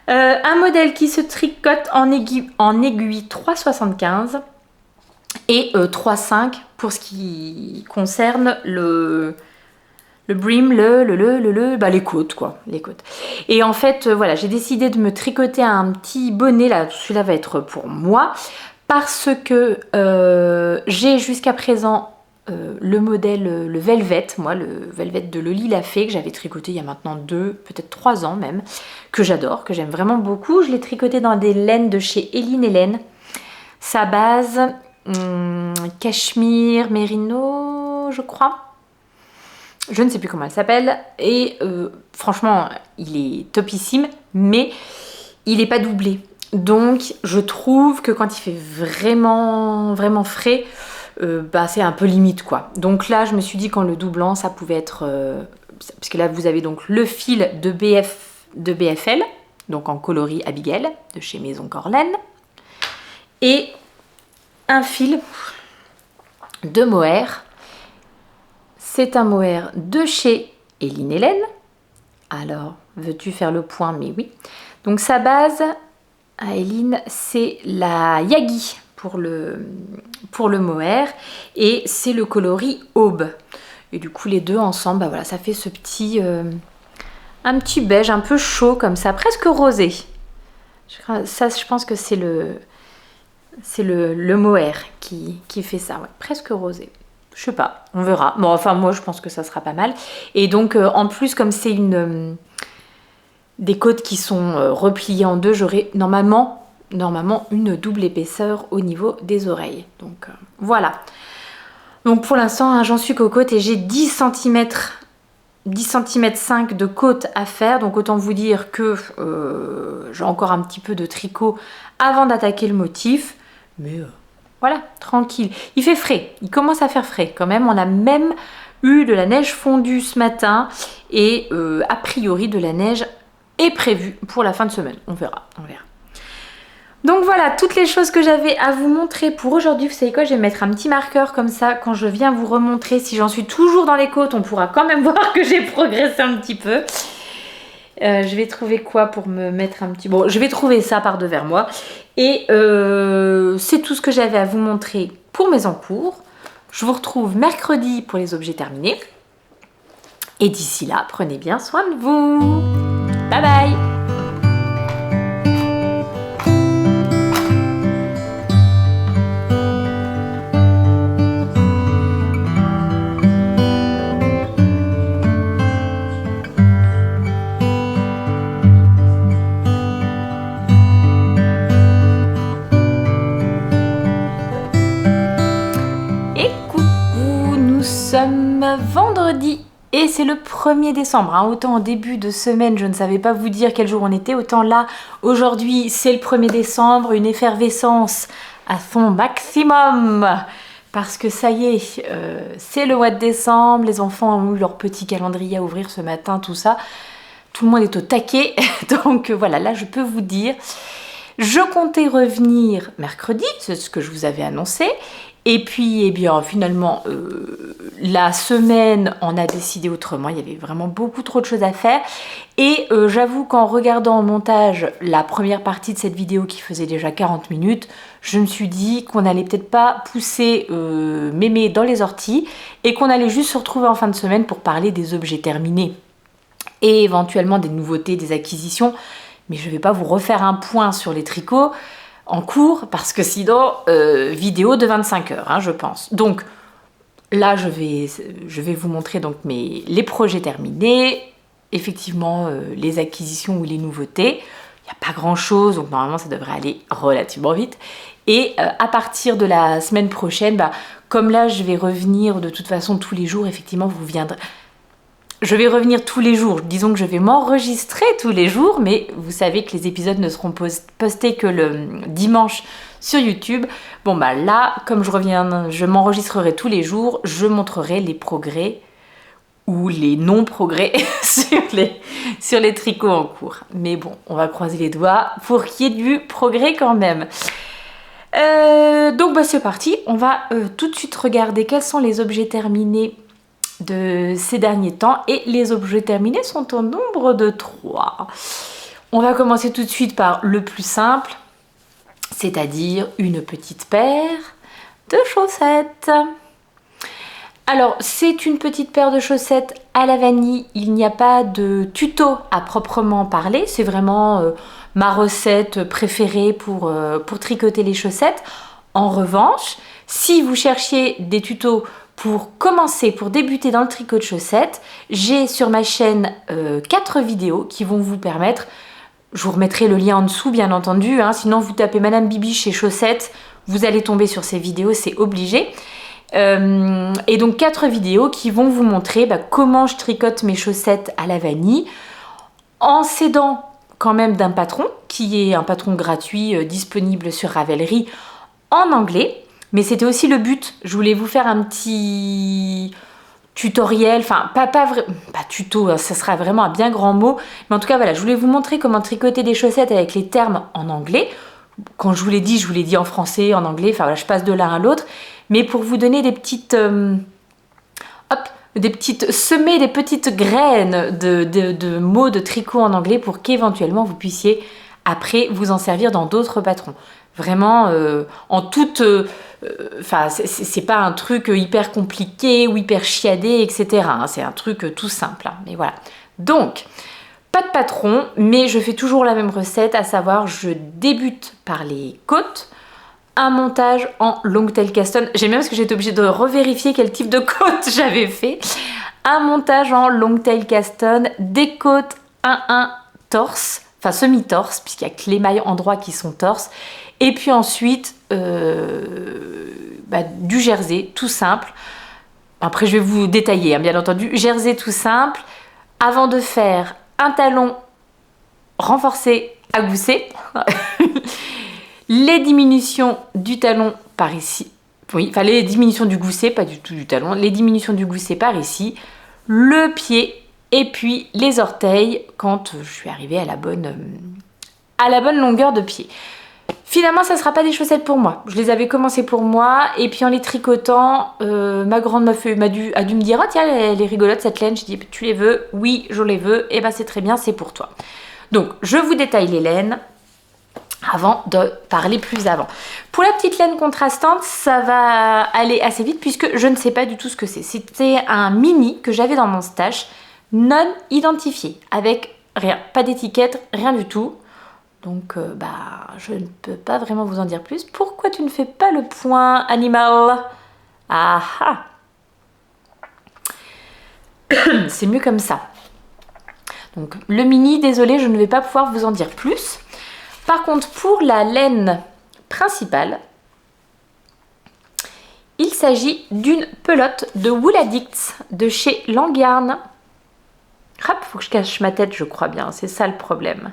Un modèle qui se tricote en aiguille 3,75 et 3,5 pour ce qui concerne le brim, les côtes quoi, les côtes. Et en fait, voilà, j'ai décidé de me tricoter un petit bonnet, là, celui-là va être pour moi, parce que j'ai jusqu'à présent le modèle, le Velvet, moi, le Velvet de Loli l'a fait, que j'avais tricoté il y a maintenant 2, peut-être 3 ans même, que j'adore, que j'aime vraiment beaucoup. Je l'ai tricoté dans des laines de chez Eline Hélène. Sa base, cachemire, mérino, je crois. Je ne sais plus comment elle s'appelle. Et franchement, il est topissime, mais il n'est pas doublé. Donc, je trouve que quand il fait vraiment, vraiment frais, c'est un peu limite, quoi. Donc là, je me suis dit qu'en le doublant, ça pouvait être... parce que là, vous avez donc le fil de BFL, donc en coloris Abigail, de chez Maison Corlaine. Et un fil de mohair. C'est un mohair de chez Eline Hélène. Alors, veux-tu faire le point? Mais oui. Donc sa base à Eline, c'est la Yagi pour le mohair et c'est le coloris Aube. Et du coup, les deux ensemble, bah voilà, ça fait ce petit, un petit beige un peu chaud comme ça, presque rosé. Ça, je pense que c'est le mohair qui fait ça, ouais, presque rosé. Je sais pas, on verra. Bon, enfin, moi, je pense que ça sera pas mal. Et donc, en plus, comme c'est des côtes qui sont repliées en deux, j'aurai normalement une double épaisseur au niveau des oreilles. Donc, voilà. Donc, pour l'instant, hein, j'en suis qu'aux côtes et j'ai 10 cm 5 de côte à faire. Donc, autant vous dire que j'ai encore un petit peu de tricot avant d'attaquer le motif. Mais... voilà, tranquille. Il fait frais, il commence à faire frais quand même. On a même eu de la neige fondue ce matin et a priori de la neige est prévue pour la fin de semaine. On verra, on verra. Donc voilà, toutes les choses que j'avais à vous montrer pour aujourd'hui. Vous savez quoi, je vais mettre un petit marqueur comme ça. Quand je viens vous remontrer, si j'en suis toujours dans les côtes, on pourra quand même voir que j'ai progressé un petit peu. Je vais trouver quoi pour me mettre un petit... Bon, je vais trouver ça par devers moi. Et c'est tout ce que j'avais à vous montrer pour mes encours. Je vous retrouve mercredi pour les objets terminés. Et d'ici là, prenez bien soin de vous. Bye bye. Nous sommes vendredi et c'est le 1er décembre. Autant en début de semaine, je ne savais pas vous dire quel jour on était, autant là, aujourd'hui, c'est le 1er décembre, une effervescence à son maximum. Parce que ça y est, c'est le mois de décembre, les enfants ont eu leur petit calendrier à ouvrir ce matin, tout ça. Tout le monde est au taquet, donc voilà, là je peux vous dire. Je comptais revenir mercredi, c'est ce que je vous avais annoncé. Et puis, eh bien, finalement, la semaine, on a décidé autrement. Il y avait vraiment beaucoup trop de choses à faire. Et j'avoue qu'en regardant en montage la première partie de cette vidéo qui faisait déjà 40 minutes, je me suis dit qu'on n'allait peut-être pas pousser mémé dans les orties et qu'on allait juste se retrouver en fin de semaine pour parler des objets terminés et éventuellement des nouveautés, des acquisitions. Mais je ne vais pas vous refaire un point sur les tricots en cours, parce que sinon, vidéo de 25 heures, je pense. Donc là, je vais vous montrer donc les projets terminés, effectivement, les acquisitions ou les nouveautés. Il n'y a pas grand-chose, donc normalement, ça devrait aller relativement vite. Et à partir de la semaine prochaine, comme là, je vais revenir de toute façon tous les jours, effectivement, vous viendrez... Je vais revenir tous les jours, disons que je vais m'enregistrer tous les jours, mais vous savez que les épisodes ne seront postés que le dimanche sur YouTube. Bon là, comme je m'enregistrerai tous les jours, je montrerai les progrès ou les non-progrès sur les tricots en cours. Mais bon, on va croiser les doigts pour qu'il y ait du progrès quand même. Donc c'est parti, on va tout de suite regarder quels sont les objets terminés de ces derniers temps, et les objets terminés sont au nombre de 3. On va commencer tout de suite par le plus simple, c'est-à-dire une petite paire de chaussettes. Alors, c'est une petite paire de chaussettes à la vanille, il n'y a pas de tuto à proprement parler, c'est vraiment ma recette préférée pour tricoter les chaussettes. En revanche, si vous cherchiez des tutos pour commencer, pour débuter dans le tricot de chaussettes, j'ai sur ma chaîne 4 vidéos qui vont vous permettre, je vous remettrai le lien en dessous bien entendu, sinon vous tapez Madame Bibiche chez chaussettes, vous allez tomber sur ces vidéos, c'est obligé. Et donc 4 vidéos qui vont vous montrer comment je tricote mes chaussettes à la vanille, en s'aidant quand même d'un patron, qui est un patron gratuit disponible sur Ravelry en anglais. Mais c'était aussi le but, je voulais vous faire un petit tutoriel, enfin pas tuto, ça sera vraiment un bien grand mot, mais en tout cas voilà, je voulais vous montrer comment tricoter des chaussettes avec les termes en anglais. Quand je vous l'ai dit en français, en anglais, enfin voilà, je passe de l'un à l'autre, mais pour vous donner des petites, semer des petites graines de mots de tricot en anglais pour qu'éventuellement vous puissiez après vous en servir dans d'autres patrons. Vraiment, en toute... c'est pas un truc hyper compliqué ou hyper chiadé, etc. C'est un truc tout simple. Mais voilà. Donc, pas de patron, mais je fais toujours la même recette, à savoir, je débute par les côtes, un montage en Longtail Caston. J'aime bien parce que j'étais obligée de revérifier quel type de côte j'avais fait. Un montage en Longtail Caston, des côtes 1-1 torse, enfin semi-torse, puisqu'il y a que les mailles endroits qui sont torse. Et puis ensuite, du jersey tout simple. Après, je vais vous détailler, bien entendu. Jersey tout simple. Avant de faire un talon renforcé à gousset, les diminutions du talon par ici. Oui, enfin les diminutions du gousset, pas du tout du talon. Les diminutions du gousset par ici. Le pied et puis les orteils quand je suis arrivée à la bonne longueur de pied. Finalement, ça ne sera pas des chaussettes pour moi. Je les avais commencées pour moi et puis en les tricotant, ma grande a dû me dire « Oh tiens, elle est rigolote cette laine ». Je dis « Tu les veux ?» « Oui, je les veux. » Et ben c'est très bien, c'est pour toi. Donc, je vous détaille les laines avant de parler plus avant. Pour la petite laine contrastante, ça va aller assez vite puisque je ne sais pas du tout ce que c'est. C'était un mini que j'avais dans mon stash, non identifié, avec rien, pas d'étiquette, rien du tout. Donc, je ne peux pas vraiment vous en dire plus. Pourquoi tu ne fais pas le point, animal? Ah ah. C'est mieux comme ça. Donc, le mini, désolé, je ne vais pas pouvoir vous en dire plus. Par contre, pour la laine principale, il s'agit d'une pelote de Wool Addicts de chez Langarn. Hop, faut que je cache ma tête, je crois bien, c'est ça le problème.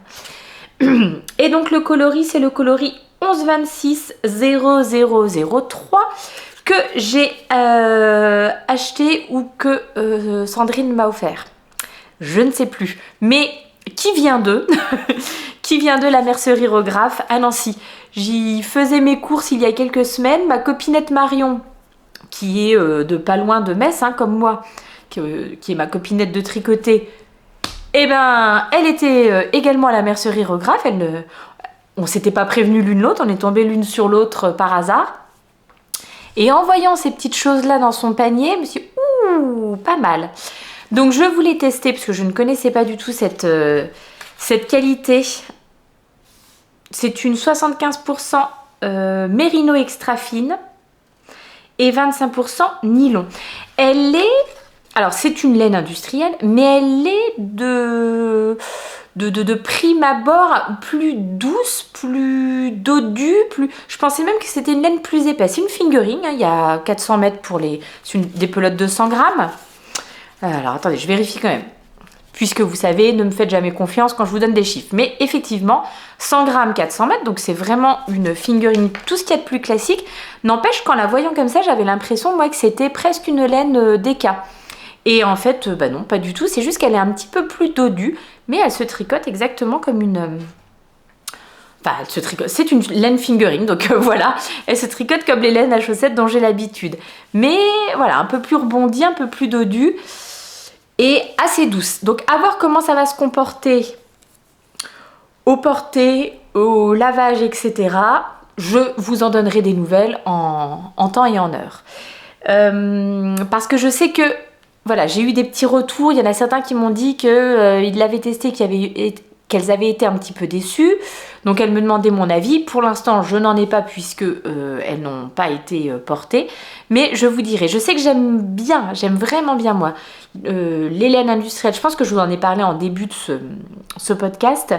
Et donc le coloris, c'est le coloris 1126 0003 que j'ai acheté ou que Sandrine m'a offert. Je ne sais plus, mais qui vient de qui vient de la mercerie Rographe à Nancy. J'y faisais mes courses il y a quelques semaines. Ma copinette Marion, qui est de pas loin de Metz, hein, comme moi, qui est ma copinette de tricoter, eh ben, elle était également à la mercerie Rographe. On s'était pas prévenu l'une l'autre, on est tombé l'une sur l'autre par hasard. Et en voyant ces petites choses-là dans son panier, je me suis dit, ouh, pas mal. Donc je voulais tester, parce que je ne connaissais pas du tout cette qualité. C'est une 75% mérino extra fine et 25% nylon. Elle est... Alors, c'est une laine industrielle, mais elle est de prime abord plus douce, plus dodue, plus... Je pensais même que c'était une laine plus épaisse. C'est une fingering, hein, il y a 400 mètres pour des pelotes de 100 grammes. Alors, attendez, je vérifie quand même. Puisque vous savez, ne me faites jamais confiance quand je vous donne des chiffres. Mais effectivement, 100 grammes, 400 mètres, donc c'est vraiment une fingering, tout ce qu'il y a de plus classique. N'empêche, qu'en la voyant comme ça, j'avais l'impression, moi, que c'était presque une laine DK. Et en fait, non, pas du tout. C'est juste qu'elle est un petit peu plus dodue, mais elle se tricote exactement comme une... Enfin, elle se tricote. C'est une laine fingering, donc voilà. Elle se tricote comme les laines à chaussettes dont j'ai l'habitude. Mais voilà, un peu plus rebondie, un peu plus dodue et assez douce. Donc, à voir comment ça va se comporter au porté, au lavage, etc. Je vous en donnerai des nouvelles en temps et en heure. Parce que je sais que voilà, j'ai eu des petits retours. Il y en a certains qui m'ont dit qu'ils l'avaient testé, qu'elles avaient été un petit peu déçues. Donc elles me demandaient mon avis. Pour l'instant, je n'en ai pas puisque elles n'ont pas été portées. Mais je vous dirai, je sais que j'aime vraiment bien moi, les laines industrielles. Je pense que je vous en ai parlé en début de ce podcast.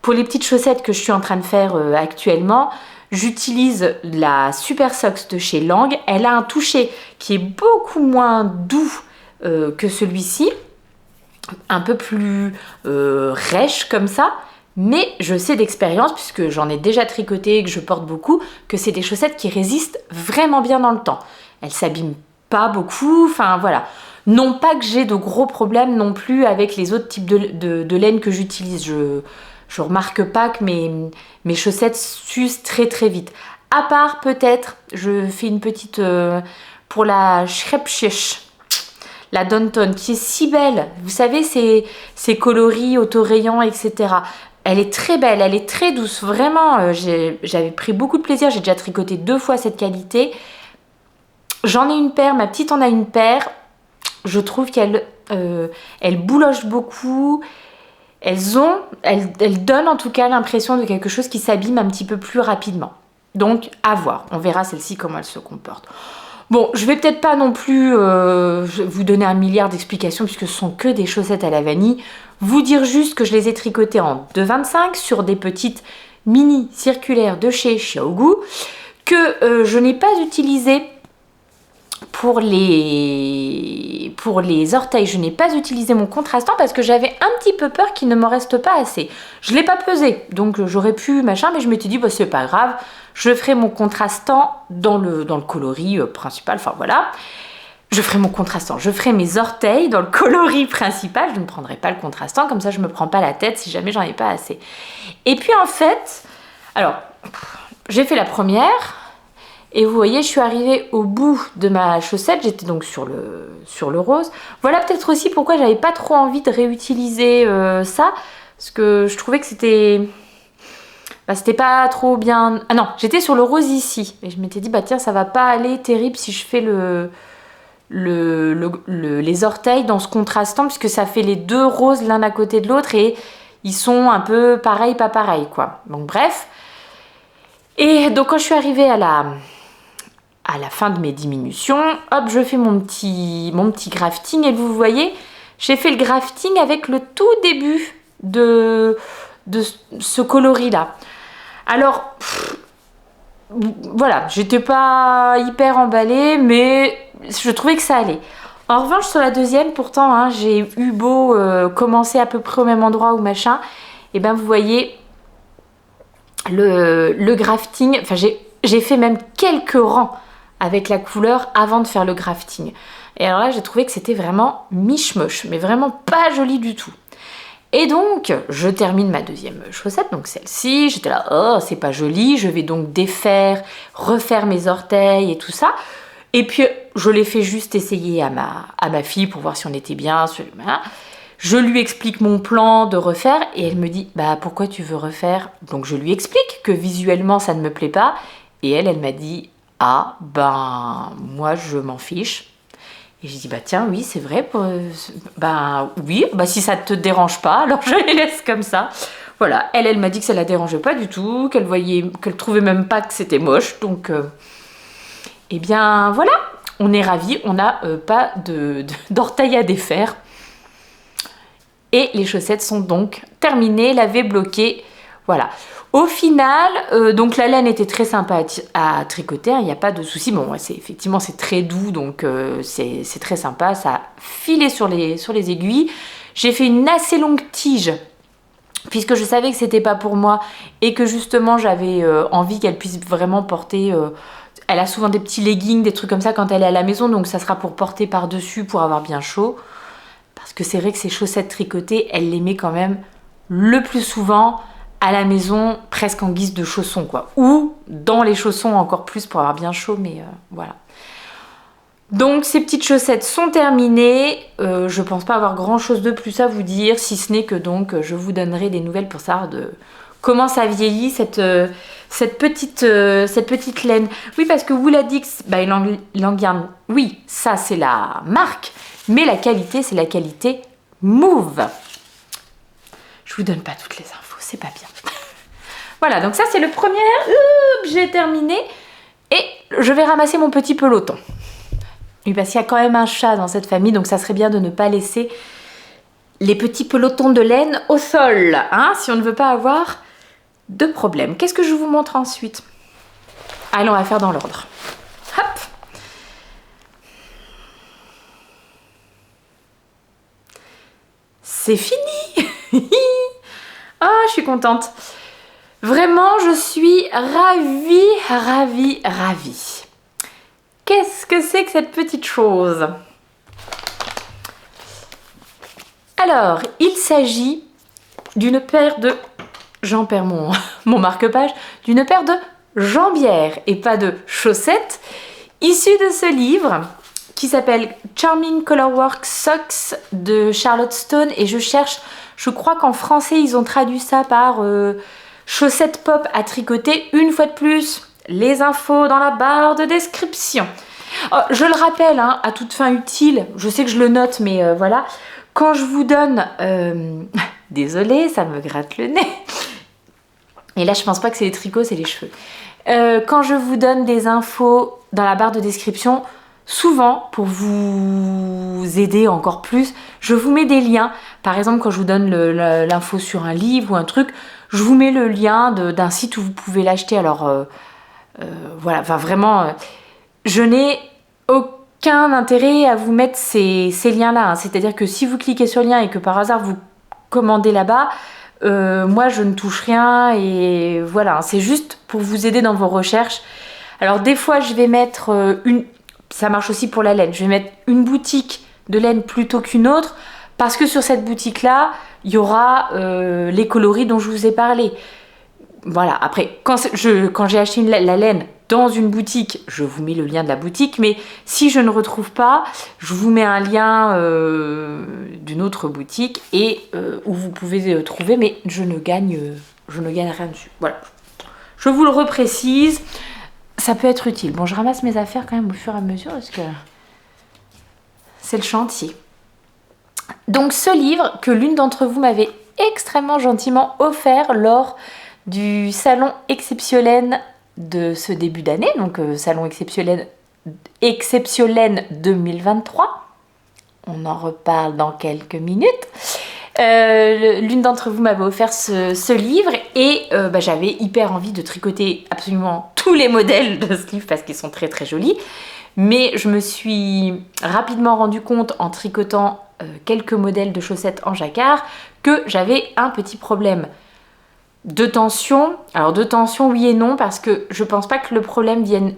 Pour les petites chaussettes que je suis en train de faire actuellement, j'utilise la Super Socks de chez Lang. Elle a un toucher qui est beaucoup moins doux que celui-ci, un peu plus rêche comme ça, mais je sais d'expérience, puisque j'en ai déjà tricoté et que je porte beaucoup, que c'est des chaussettes qui résistent vraiment bien dans le temps. Elles s'abîment pas beaucoup, enfin voilà. Non pas que j'ai de gros problèmes non plus avec les autres types de laine que j'utilise. Je remarque pas que mes chaussettes s'usent très très vite. À part peut-être, je fais une petite pour la Schreibtisch, la Downton, qui est si belle. Vous savez, ces coloris autorayants, etc. Elle est très belle, elle est très douce. Vraiment, j'avais pris beaucoup de plaisir. J'ai déjà tricoté 2 fois cette qualité. J'en ai une paire, ma petite en a une paire. Je trouve qu'elle bouloche beaucoup. Elles donnent en tout cas l'impression de quelque chose qui s'abîme un petit peu plus rapidement. Donc, à voir. On verra celle-ci comment elle se comporte. Bon, je vais peut-être pas non plus vous donner un milliard d'explications puisque ce sont que des chaussettes à la vanille. Vous dire juste que je les ai tricotées en 2,25 sur des petites mini circulaires de chez Xiaogu, que je n'ai pas utilisé pour les orteils. Je n'ai pas utilisé mon contrastant parce que j'avais un petit peu peur qu'il ne m'en reste pas assez. Je ne l'ai pas pesé, donc j'aurais pu machin, mais je m'étais dit, bah, c'est pas grave, je ferai mon contrastant dans le coloris principal, enfin voilà. Je ferai mon contrastant, je ferai mes orteils dans le coloris principal, je ne prendrai pas le contrastant, comme ça je ne me prends pas la tête si jamais j'en ai pas assez. Et puis en fait, alors, j'ai fait la première. Et vous voyez, je suis arrivée au bout de ma chaussette, j'étais donc sur le rose. Voilà peut-être aussi pourquoi j'avais pas trop envie de réutiliser ça, parce que je trouvais que c'était pas trop bien... Ah non, j'étais sur le rose ici, et je m'étais dit, bah tiens, ça va pas aller terrible si je fais les orteils dans ce contrastant, puisque ça fait les deux roses l'un à côté de l'autre, et ils sont un peu pareil, pas pareil, quoi. Donc bref. Et donc quand je suis arrivée à la fin de mes diminutions, hop, je fais mon petit grafting et vous voyez, j'ai fait le grafting avec le tout début de ce coloris-là. Alors, voilà, j'étais pas hyper emballée, mais je trouvais que ça allait. En revanche, sur la deuxième, pourtant, hein, j'ai eu beau commencer à peu près au même endroit ou machin, et ben vous voyez, le grafting, enfin j'ai fait même quelques rangs avec la couleur avant de faire le grafting. Et alors là, j'ai trouvé que c'était vraiment miche-moche, mais vraiment pas joli du tout. Et donc, je termine ma deuxième chaussette, donc celle-ci. J'étais là, oh, c'est pas joli, je vais donc défaire, refaire mes orteils et tout ça. Et puis, je l'ai fait juste essayer à ma fille pour voir si on était bien. Je lui explique mon plan de refaire et elle me dit, bah pourquoi tu veux refaire? Donc je lui explique que visuellement ça ne me plaît pas. Et elle m'a dit, ah, ben, moi, je m'en fiche. Et j'ai dit, bah tiens, oui, c'est vrai. Ben, oui, bah si ça te dérange pas, alors je les laisse comme ça. Voilà, elle m'a dit que ça la dérangeait pas du tout, qu'elle trouvait même pas que c'était moche. Donc, eh bien, voilà, on est ravis, on n'a pas d'orteil à défaire. Et les chaussettes sont donc terminées, lavées, bloquées. Voilà. Au final, donc la laine était très sympa à tricoter, il n'y a pas de souci. Bon, effectivement, c'est très doux, donc c'est très sympa. Ça a filé sur les aiguilles. J'ai fait une assez longue tige, puisque je savais que c'était pas pour moi et que justement, j'avais envie qu'elle puisse vraiment porter... elle a souvent des petits leggings, des trucs comme ça quand elle est à la maison, donc ça sera pour porter par-dessus, pour avoir bien chaud. Parce que c'est vrai que ces chaussettes tricotées, elle les met quand même le plus souvent à la maison, presque en guise de chaussons, quoi. Ou dans les chaussons encore plus pour avoir bien chaud, mais voilà. Donc ces petites chaussettes sont terminées. Je pense pas avoir grand chose de plus à vous dire, si ce n'est que donc je vous donnerai des nouvelles pour savoir de comment ça vieillit cette petite laine. Oui, parce que Wooladix by Langyarn, oui, ça c'est la marque, mais la qualité, c'est la qualité Move. Je vous donne pas toutes les infos, c'est pas bien. Voilà, donc ça c'est le premier. J'ai terminé. Et je vais ramasser mon petit peloton. Oui, parce qu'il y a quand même un chat dans cette famille, donc ça serait bien de ne pas laisser les petits pelotons de laine au sol, hein, si on ne veut pas avoir de problème. Qu'est-ce que je vous montre ensuite? Allez, on va faire dans l'ordre. Hop! C'est fini! Ah, je suis contente. Vraiment, je suis ravie. Qu'est-ce que c'est que cette petite chose? Alors, il s'agit d'une paire de... J'en perds mon marque-page. D'une paire de jambières et pas de chaussettes, issues de ce livre qui s'appelle Charming Colorwork Socks de Charlotte Stone. Et je crois qu'en français, ils ont traduit ça par chaussettes pop à tricoter. Une fois de plus, les infos dans la barre de description. Oh, je le rappelle, hein, à toute fin utile, je sais que je le note, mais voilà, quand je vous donne... Désolée, ça me gratte le nez. Et là, je pense pas que c'est les tricots, c'est les cheveux. Quand je vous donne des infos dans la barre de description, souvent, pour vous aider encore plus, je vous mets des liens. Par exemple, quand je vous donne l'info sur un livre ou un truc, je vous mets le lien d'un site où vous pouvez l'acheter. Alors, voilà, enfin vraiment, je n'ai aucun intérêt à vous mettre ces liens-là. Hein. C'est-à-dire que si vous cliquez sur le lien et que par hasard vous commandez là-bas, moi je ne touche rien et voilà, c'est juste pour vous aider dans vos recherches. Alors des fois je vais mettre ça marche aussi pour la laine, je vais mettre une boutique de laine plutôt qu'une autre parce que sur cette boutique là il y aura les coloris dont je vous ai parlé. voilà, après, quand j'ai acheté la laine dans une boutique, je vous mets le lien de la boutique, mais si je ne retrouve pas, je vous mets un lien d'une autre boutique et où vous pouvez trouver, mais je ne gagne rien dessus. Voilà, je vous le reprécise, ça peut être utile. Bon, je ramasse mes affaires quand même au fur et à mesure parce que c'est le chantier. Donc ce livre que l'une d'entre vous m'avait extrêmement gentiment offert lors du salon exceptionnel de ce début d'année, donc salon exceptionnel 2023. On en reparle dans quelques minutes. L'une d'entre vous m'avait offert ce livre et j'avais hyper envie de tricoter absolument tous les modèles de ce livre parce qu'ils sont très très jolis. Mais je me suis rapidement rendu compte en tricotant quelques modèles de chaussettes en jacquard que j'avais un petit problème de tension. Alors de tension oui et non, parce que je pense pas que le problème vienne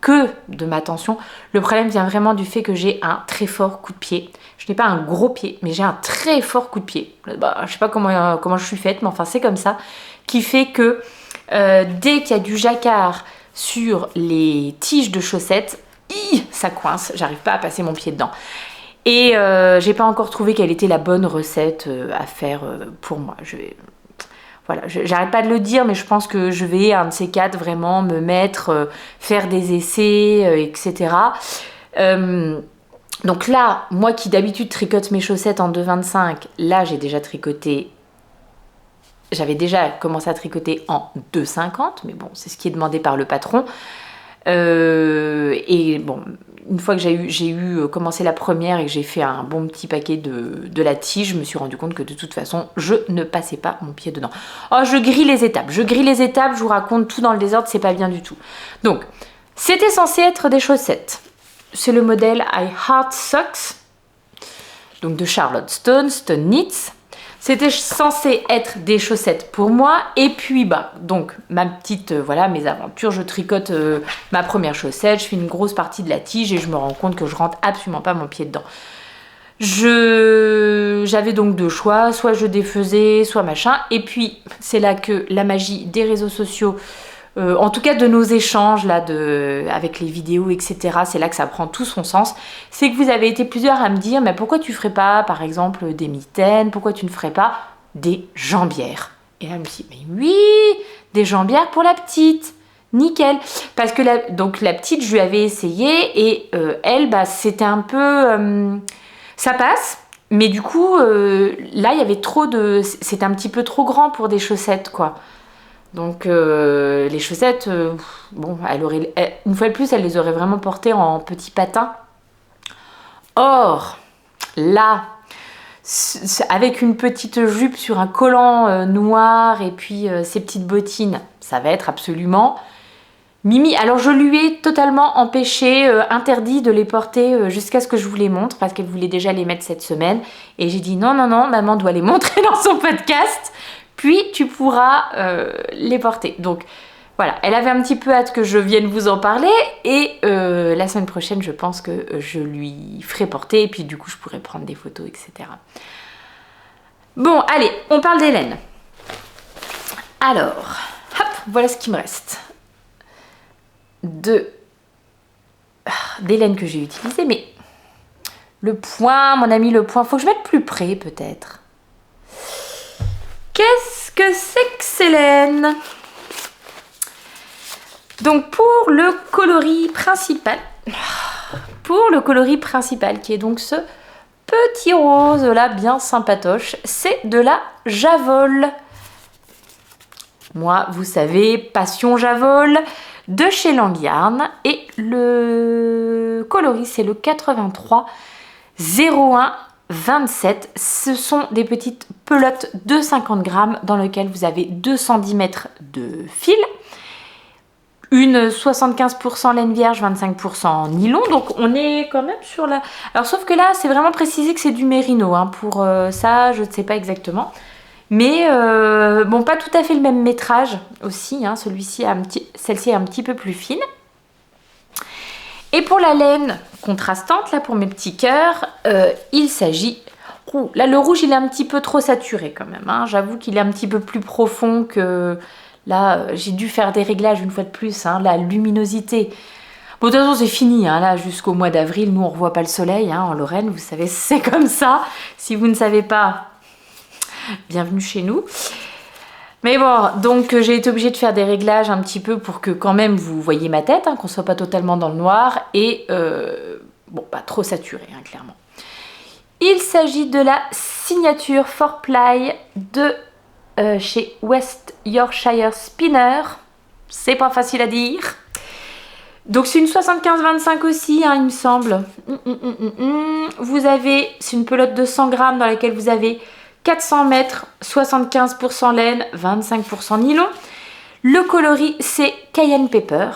que de ma tension. Le problème vient vraiment du fait que j'ai un très fort coup de pied. Je n'ai pas un gros pied, mais j'ai un très fort coup de pied. Je sais pas comment je suis faite, mais enfin c'est comme ça, qui fait que dès qu'il y a du jacquard sur les tiges de chaussettes, ça coince, j'arrive pas à passer mon pied dedans. Et j'ai pas encore trouvé quelle était la bonne recette à faire pour moi. Voilà, j'arrête pas de le dire, mais je pense que je vais, un de ces quatre, vraiment me mettre, faire des essais, etc. Donc là, moi qui d'habitude tricote mes chaussettes en 2,25, là j'ai déjà tricoté. J'avais déjà commencé à tricoter en 2,50, mais bon, c'est ce qui est demandé par le patron. Et bon, une fois que j'ai commencé la première et que j'ai fait un bon petit paquet de la tige, je me suis rendu compte que de toute façon, je ne passais pas mon pied dedans. Oh, je grille les étapes, je vous raconte tout dans le désordre, c'est pas bien du tout. Donc, c'était censé être des chaussettes. C'est le modèle I Heart Socks, donc de Charlotte Stone Knits. C'était censé être des chaussettes pour moi. Et puis, donc, ma petite, mes aventures. Je tricote ma première chaussette. Je fais une grosse partie de la tige et je me rends compte que je rentre absolument pas mon pied dedans. J'avais donc deux choix. Soit je défaisais, soit machin. Et puis, c'est là que la magie des réseaux sociaux, en tout cas de nos échanges là, avec les vidéos, etc., c'est là que ça prend tout son sens. C'est que vous avez été plusieurs à me dire, mais pourquoi tu ferais pas, par exemple, des mitaines? Pourquoi tu ne ferais pas des jambières? Et là, je me suis dit, mais oui, des jambières pour la petite, nickel. Parce que la petite, je lui avais essayé et elle, c'était un peu... ça passe, mais du coup, là, il y avait c'était un petit peu trop grand pour des chaussettes, quoi. Donc les chaussettes, une fois de plus, elle les aurait vraiment portées en petits patins. Or, là, avec une petite jupe sur un collant noir et puis ces petites bottines, ça va être absolument Mimi. Alors je lui ai totalement interdit de les porter jusqu'à ce que je vous les montre parce qu'elle voulait déjà les mettre cette semaine. Et j'ai dit non, maman doit les montrer dans son podcast. Puis tu pourras les porter. Donc voilà, elle avait un petit peu hâte que je vienne vous en parler. Et la semaine prochaine, je pense que je lui ferai porter. Et puis du coup, je pourrai prendre des photos, etc. Bon, allez, on parle des laines. Alors, hop, voilà ce qui me reste. Des laines que j'ai utilisées. Mais le point, mon ami, le point, faut que je mette plus près peut-être. Qu'est-ce que c'est que ces laines? Donc pour le coloris principal, qui est donc ce petit rose là bien sympatoche, c'est de la Javol. Moi, vous savez, passion Javol de chez Langyarn et le coloris c'est le 83 01 27, ce sont des petites pelotes de 50 grammes dans lesquelles vous avez 210 mètres de fil, une 75% laine vierge, 25% nylon, donc on est quand même sur la... Alors sauf que là, c'est vraiment précisé que c'est du mérino, hein. Pour ça, je ne sais pas exactement, mais bon, pas tout à fait le même métrage aussi, hein. Celle-ci est un petit peu plus fine. Et pour la laine contrastante, là pour mes petits cœurs, il s'agit... Là, le rouge, il est un petit peu trop saturé quand même. Hein. J'avoue qu'il est un petit peu plus profond que... Là, j'ai dû faire des réglages une fois de plus. Hein. La luminosité. Bon, de toute façon, c'est fini. Hein. Là, jusqu'au mois d'avril, nous, on ne revoit pas le soleil. Hein, en Lorraine, vous savez, c'est comme ça. Si vous ne savez pas, bienvenue chez nous. Mais bon, donc j'ai été obligée de faire des réglages un petit peu pour que quand même vous voyez ma tête, hein, qu'on ne soit pas totalement dans le noir et bon, pas trop saturé, hein, clairement. Il s'agit de la signature 4ply de chez West Yorkshire Spinner. C'est pas facile à dire. Donc c'est une 75-25 aussi, hein, il me semble. Vous avez, c'est une pelote de 100 grammes dans laquelle vous avez 400 mètres, 75% laine, 25% nylon. Le coloris, c'est Cayenne Pepper.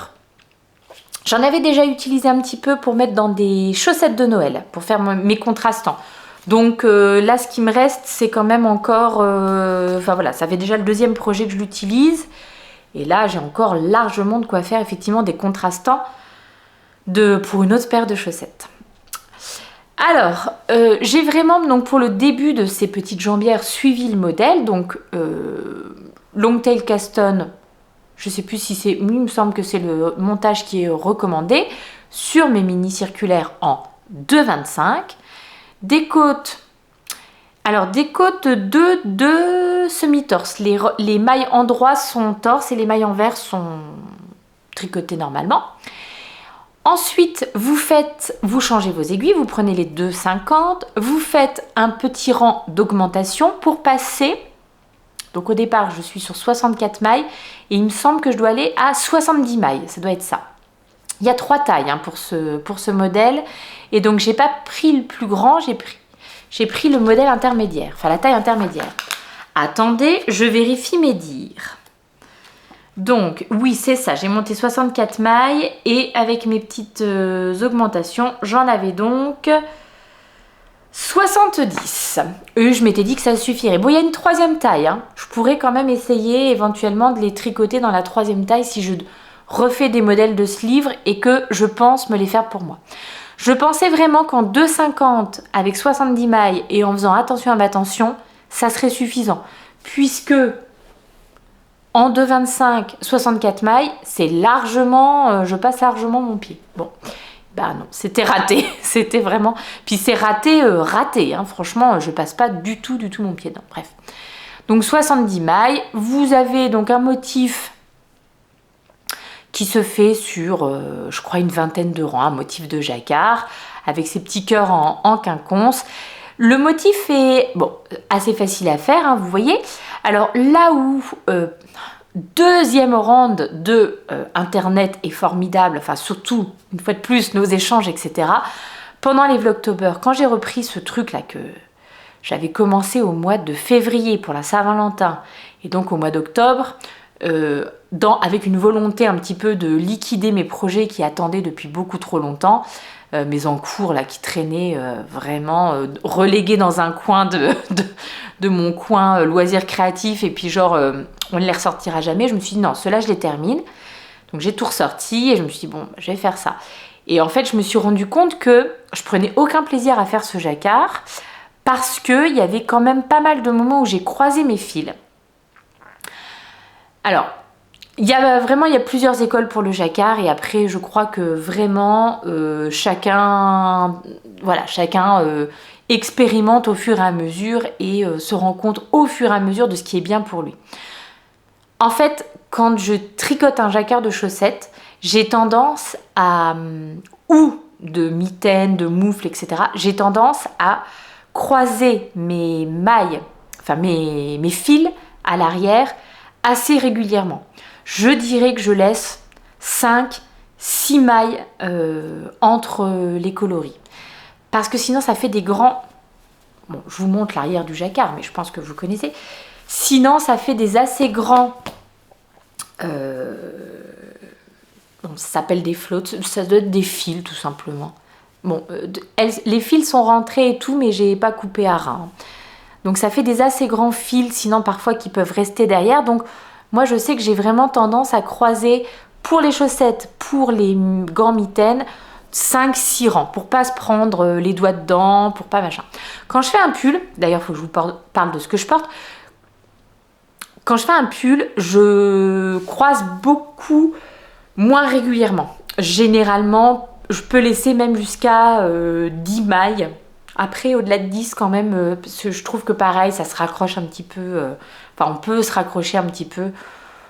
J'en avais déjà utilisé un petit peu pour mettre dans des chaussettes de Noël, pour faire mes contrastants. Donc là, ce qui me reste, c'est quand même encore... Enfin voilà, ça fait déjà le deuxième projet que je l'utilise. Et là, j'ai encore largement de quoi faire effectivement des contrastants pour une autre paire de chaussettes. Alors, j'ai vraiment, donc pour le début de ces petites jambières, suivi le modèle. Donc, Longtail Caston, je ne sais plus si c'est... Il me semble que c'est le montage qui est recommandé sur mes mini circulaires en 2,25. Des côtes... Alors, des côtes de semi-torse. Les mailles en droit sont torse et les mailles envers sont tricotées normalement. Ensuite, vous changez vos aiguilles, vous prenez les 2,50, vous faites un petit rang d'augmentation pour passer. Donc au départ, je suis sur 64 mailles et il me semble que je dois aller à 70 mailles, ça doit être ça. Il y a 3 tailles hein, pour ce modèle et donc j'ai pas pris le plus grand, j'ai pris le modèle intermédiaire, enfin la taille intermédiaire. Attendez, je vérifie mes dires. Donc, oui, c'est ça, j'ai monté 64 mailles et avec mes petites augmentations, j'en avais donc 70. Et je m'étais dit que ça suffirait. Bon, il y a une 3e taille, hein. Je pourrais quand même essayer éventuellement de les tricoter dans la 3e taille si je refais des modèles de ce livre et que je pense me les faire pour moi. Je pensais vraiment qu'en 2,50 avec 70 mailles et en faisant attention à ma tension, ça serait suffisant. Puisque... En 2,25, 64 mailles, c'est largement, je passe largement mon pied. Bon, bah non, c'était raté, c'était vraiment... Puis c'est raté, hein. Franchement, je passe pas du tout mon pied dedans, bref. Donc 70 mailles, vous avez donc un motif qui se fait sur, je crois, une vingtaine de rangs, un motif de jacquard, avec ces petits cœurs en quinconce. Le motif est, bon, assez facile à faire, hein, vous voyez. Alors là où... deuxième round de Internet est formidable, enfin surtout, une fois de plus, nos échanges, etc. Pendant les Vlogtober, quand j'ai repris ce truc-là que j'avais commencé au mois de février pour la Saint-Valentin, et donc au mois d'octobre, avec une volonté un petit peu de liquider mes projets qui attendaient depuis beaucoup trop longtemps, mes encours là qui traînaient vraiment relégués dans un coin de mon coin loisirs créatifs et puis genre on ne les ressortira jamais. Je me suis dit non, ceux-là je les termine. Donc j'ai tout ressorti et je me suis dit bon, je vais faire ça. Et en fait je me suis rendu compte que je prenais aucun plaisir à faire ce jacquard parce qu'il y avait quand même pas mal de moments où j'ai croisé mes fils. Alors, il y a plusieurs écoles pour le jacquard et après je crois que vraiment chacun expérimente au fur et à mesure et se rend compte au fur et à mesure de ce qui est bien pour lui. En fait, quand je tricote un jacquard de chaussettes, j'ai tendance à, ou de mitaines, de moufles, etc., j'ai tendance à croiser mes mailles, enfin mes fils à l'arrière assez régulièrement. Je dirais que je laisse 5-6 mailles entre les coloris. Parce que sinon ça fait des grands... Bon, je vous montre l'arrière du jacquard, mais je pense que vous connaissez. Sinon ça fait des assez grands... Bon, ça s'appelle des flottes, ça doit être des fils tout simplement. Bon, les fils sont rentrés et tout, mais j'ai pas coupé à ras. Donc ça fait des assez grands fils, sinon parfois qui peuvent rester derrière. Donc moi je sais que j'ai vraiment tendance à croiser pour les chaussettes, pour les gants mitaines, 5-6 rangs pour pas se prendre les doigts dedans, pour pas machin. Quand je fais un pull, d'ailleurs il faut que je vous parle de ce que je porte. Quand je fais un pull, je croise beaucoup moins régulièrement. Généralement, je peux laisser même jusqu'à 10 mailles. Après, au-delà de 10 quand même, parce que je trouve que pareil, ça se raccroche un petit peu. Enfin, on peut se raccrocher un petit peu,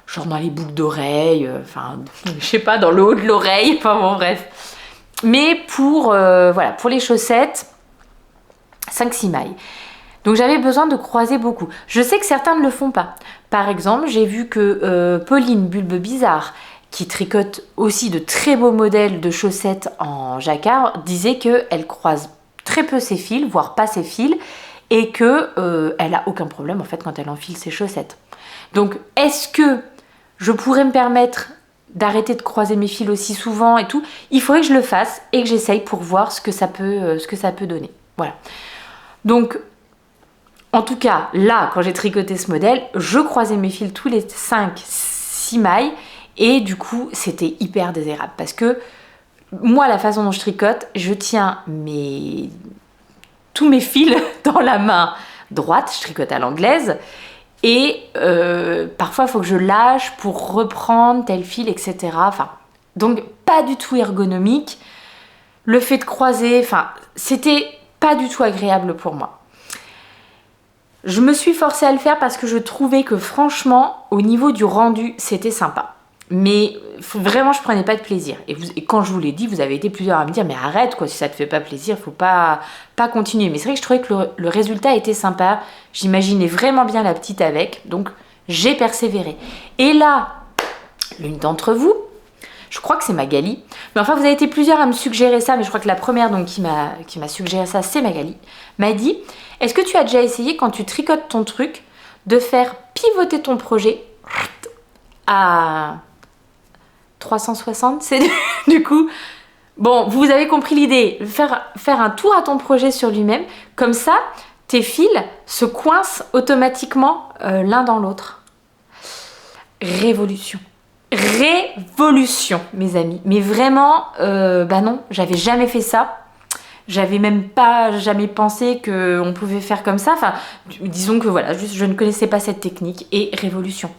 genre dans les boucles d'oreilles, enfin, je sais pas, dans le haut de l'oreille, enfin bon, bref. Mais pour, voilà, pour les chaussettes, 5-6 mailles. Donc j'avais besoin de croiser beaucoup. Je sais que certains ne le font pas. Par exemple, j'ai vu que Pauline Bulbe Bizarre, qui tricote aussi de très beaux modèles de chaussettes en jacquard, disait qu'elle croise très peu ses fils, voire pas ses fils, et que elle a aucun problème en fait quand elle enfile ses chaussettes. Donc est-ce que je pourrais me permettre d'arrêter de croiser mes fils aussi souvent et tout? Il faudrait que je le fasse et que j'essaye pour voir ce que ça peut donner. Voilà. Donc en tout cas, là, quand j'ai tricoté ce modèle, je croisais mes fils tous les 5-6 mailles et du coup, c'était hyper désirable parce que moi, la façon dont je tricote, je tiens tous mes fils dans la main droite, je tricote à l'anglaise et parfois, il faut que je lâche pour reprendre tel fil, etc. Enfin, donc, pas du tout ergonomique. Le fait de croiser, enfin, c'était pas du tout agréable pour moi. Je me suis forcée à le faire parce que je trouvais que franchement, au niveau du rendu, c'était sympa. Mais vraiment, je prenais pas de plaisir. Et quand je vous l'ai dit, vous avez été plusieurs à me dire « Mais arrête, quoi, si ça te fait pas plaisir, faut pas continuer. » Mais c'est vrai que je trouvais que le résultat était sympa. J'imaginais vraiment bien la petite avec. Donc, j'ai persévéré. Et là, l'une d'entre vous, je crois que c'est Magali. Mais enfin, vous avez été plusieurs à me suggérer ça, mais je crois que la première donc, qui m'a suggéré ça, c'est Magali. M'a dit, est-ce que tu as déjà essayé, quand tu tricotes ton truc, de faire pivoter ton projet à 360? C'est du coup... Bon, vous avez compris l'idée. Faire un tour à ton projet sur lui-même. Comme ça, tes fils se coincent automatiquement l'un dans l'autre. Révolution. Révolution, mes amis. Mais vraiment, bah non, j'avais jamais fait ça. J'avais même pas jamais pensé qu'on pouvait faire comme ça. Enfin, disons que voilà, juste je ne connaissais pas cette technique et révolution.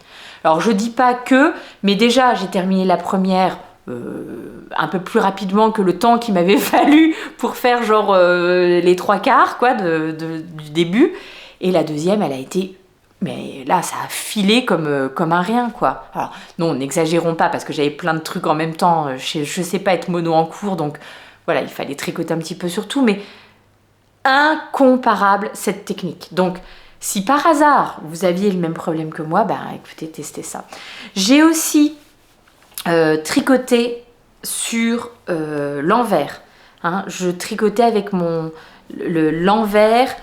Alors je dis pas que, mais déjà j'ai terminé la première un peu plus rapidement que le temps qu'il m'avait fallu pour faire genre les 3/4 quoi du début. Et la deuxième, elle a été... Mais là, ça a filé comme un rien, quoi. Alors, non, n'exagérons pas, parce que j'avais plein de trucs en même temps. Je sais pas être mono en cours, donc voilà, il fallait tricoter un petit peu sur tout, mais incomparable, cette technique. Donc, si par hasard, vous aviez le même problème que moi, ben écoutez, testez ça. J'ai aussi tricoté sur l'envers. Hein. Je tricotais avec l'envers...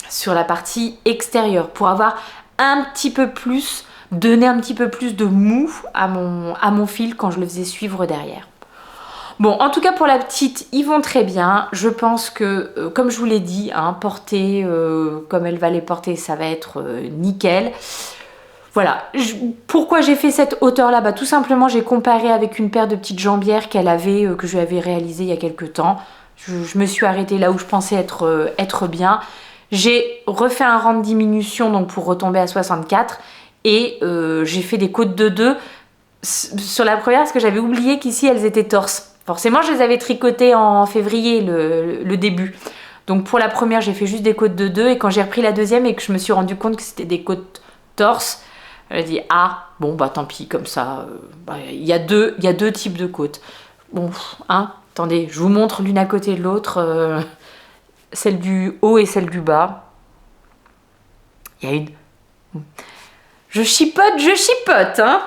sur la partie extérieure pour avoir donner un petit peu plus de mou à mon fil quand je le faisais suivre derrière. Bon, en tout cas pour la petite, ils vont très bien. Je pense que, comme je vous l'ai dit, hein, porter comme elle va les porter, ça va être nickel. Voilà, pourquoi j'ai fait cette hauteur-là? Bah, tout simplement, j'ai comparé avec une paire de petites jambières qu'elle avait, que je lui avais réalisées il y a quelques temps. Je me suis arrêtée là où je pensais être bien. J'ai refait un rang de diminution donc pour retomber à 64 et j'ai fait des côtes de 2 sur la première parce que j'avais oublié qu'ici elles étaient torses. Forcément, je les avais tricotées en février, le début. Donc pour la première, j'ai fait juste des côtes de 2 et quand j'ai repris la deuxième et que je me suis rendu compte que c'était des côtes torses, elle a dit « Ah, bon, bah tant pis, comme ça, il y a deux types de côtes. » Bon, hein, attendez, je vous montre l'une à côté de l'autre, celle du haut et celle du bas. Il y a une... Je chipote, hein.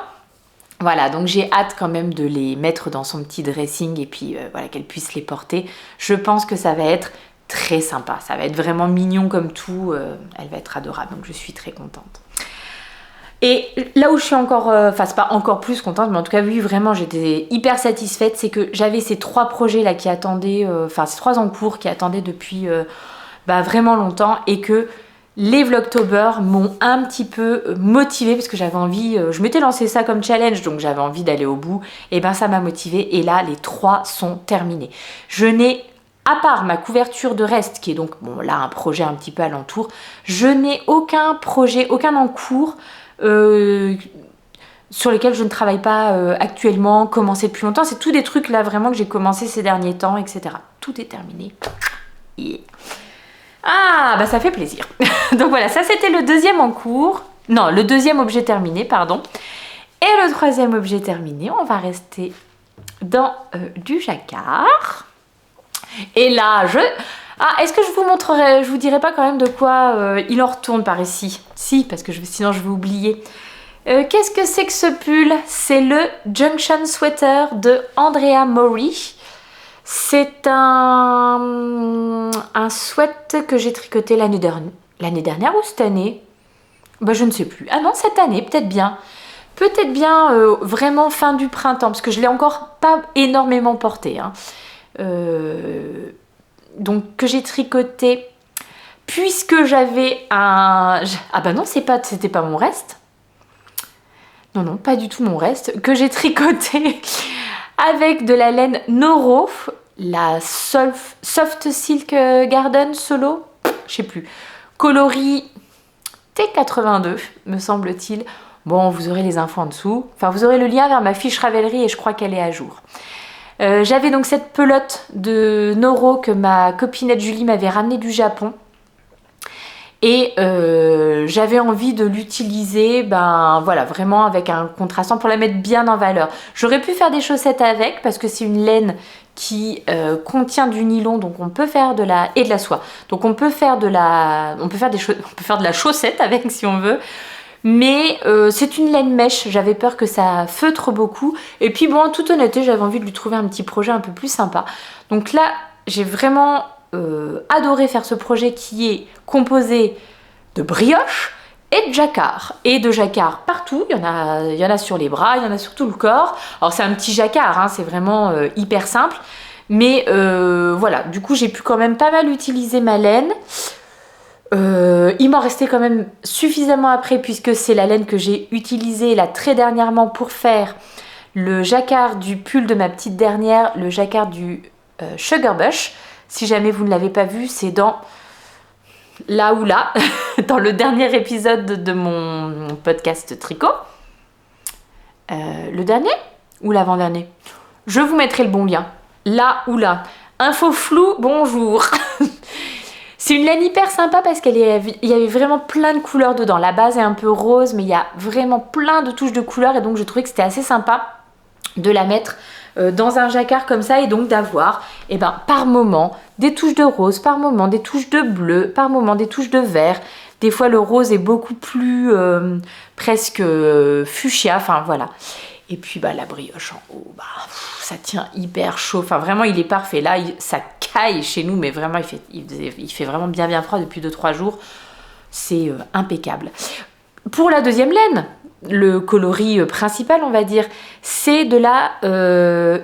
Voilà, donc j'ai hâte quand même de les mettre dans son petit dressing et puis voilà, qu'elle puisse les porter. Je pense que ça va être très sympa, ça va être vraiment mignon comme tout, elle va être adorable, donc je suis très contente. Et là où je suis encore, enfin c'est pas encore plus contente, mais en tout cas oui vraiment j'étais hyper satisfaite, c'est que j'avais ces 3 projets là qui attendaient, enfin ces 3 en cours qui attendaient depuis vraiment longtemps et que les Vlogtober m'ont un petit peu motivée parce que j'avais envie, je m'étais lancé ça comme challenge, donc j'avais envie d'aller au bout, et ben ça m'a motivée, et là les 3 sont terminés. Je n'ai, à part ma couverture de reste, qui est donc, bon là un projet un petit peu alentour, je n'ai aucun projet, aucun en cours sur lesquels je ne travaille pas actuellement, commencé depuis longtemps. C'est tous des trucs là vraiment que j'ai commencé ces derniers temps, etc. Tout est terminé. Yeah. Ah, bah ça fait plaisir. Donc voilà, ça c'était le deuxième en cours. Non, le deuxième objet terminé, pardon. Et le troisième objet terminé, on va rester dans du jacquard. Et là, Ah, est-ce que je vous montrerai, je vous dirai pas quand même de quoi il en retourne par ici? Si, parce que sinon je vais oublier. Qu'est-ce que c'est que ce pull? C'est le Junction Sweater de Andrea Mori. C'est un sweat que j'ai tricoté l'année dernière ou cette année? Bah je ne sais plus. Ah non, cette année, peut-être bien. Peut-être bien vraiment fin du printemps, parce que je l'ai encore pas énormément porté. Hein. Donc que j'ai tricoté, puisque j'avais un... Ah bah non, c'était pas mon reste. Non, pas du tout mon reste. Que j'ai tricoté avec de la laine Noro, la Soft Silk Garden Solo, je sais plus, coloris T82 me semble-t-il. Bon, vous aurez les infos en dessous, enfin vous aurez le lien vers ma fiche Ravelry et je crois qu'elle est à jour. J'avais donc cette pelote de Noro que ma copinette Julie m'avait ramenée du Japon. Et j'avais envie de l'utiliser, ben voilà, vraiment avec un contrastant pour la mettre bien en valeur. J'aurais pu faire des chaussettes avec parce que c'est une laine qui contient du nylon, donc on peut faire de la soie. Donc on peut faire de la chaussette avec si on veut. Mais c'est une laine mèche, j'avais peur que ça feutre beaucoup. Et puis bon, en toute honnêteté, j'avais envie de lui trouver un petit projet un peu plus sympa. Donc là, j'ai vraiment adoré faire ce projet qui est composé de brioche et de jacquard. Et de jacquard partout, il y en a sur les bras, il y en a sur tout le corps. Alors c'est un petit jacquard, hein, c'est vraiment hyper simple. Mais voilà, du coup j'ai pu quand même pas mal utiliser ma laine. Il m'en restait quand même suffisamment après puisque c'est la laine que j'ai utilisée là très dernièrement pour faire le jacquard du pull de ma petite dernière, le jacquard du Sugar Bush. Si jamais vous ne l'avez pas vu, c'est dans là ou là, dans le dernier épisode de mon podcast tricot. Le dernier ou l'avant-dernier? Je vous mettrai le bon lien. Là ou là. Info floue, bonjour. C'est une laine hyper sympa parce qu'il y avait vraiment plein de couleurs dedans. La base est un peu rose, mais il y a vraiment plein de touches de couleurs et donc je trouvais que c'était assez sympa de la mettre dans un jacquard comme ça et donc d'avoir par moment des touches de rose, par moment des touches de bleu, par moment des touches de vert. Des fois le rose est beaucoup plus presque fuchsia, enfin voilà. Et puis la brioche en haut, ça tient hyper chaud. Enfin vraiment il est parfait. Là ça caille chez nous, mais vraiment il fait vraiment bien froid depuis 2-3 jours. C'est impeccable. Pour la deuxième laine, le coloris principal on va dire, c'est de la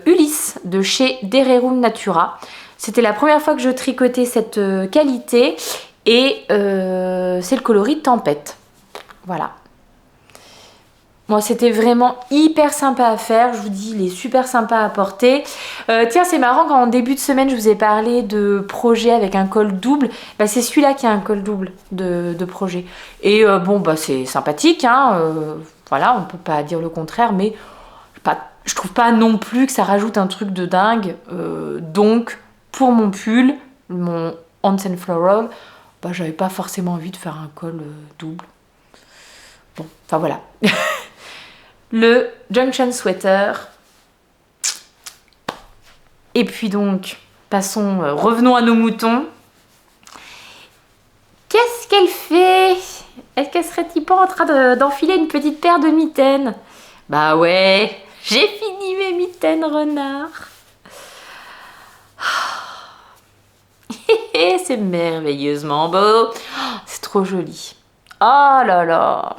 Ulysse de chez Dererum Natura. C'était la première fois que je tricotais cette qualité et c'est le coloris Tempête. Voilà. Moi, c'était vraiment hyper sympa à faire. Je vous dis, il est super sympa à porter. Tiens, c'est marrant, quand en début de semaine, je vous ai parlé de projet avec un col double. C'est celui-là qui a un col double de projet. Et c'est sympathique, hein. Voilà, on peut pas dire le contraire, mais je trouve pas non plus que ça rajoute un truc de dingue. Donc, pour mon pull, mon Onsen Floral, j'avais pas forcément envie de faire un col double. Bon, enfin voilà. Le Junction Sweater. Et puis donc, revenons à nos moutons. Qu'est-ce qu'elle fait? Est-ce qu'elle serait-il pas en train d'enfiler une petite paire de mitaines? Bah ouais, j'ai fini mes mitaines renard. C'est merveilleusement beau. C'est trop joli. Oh là là.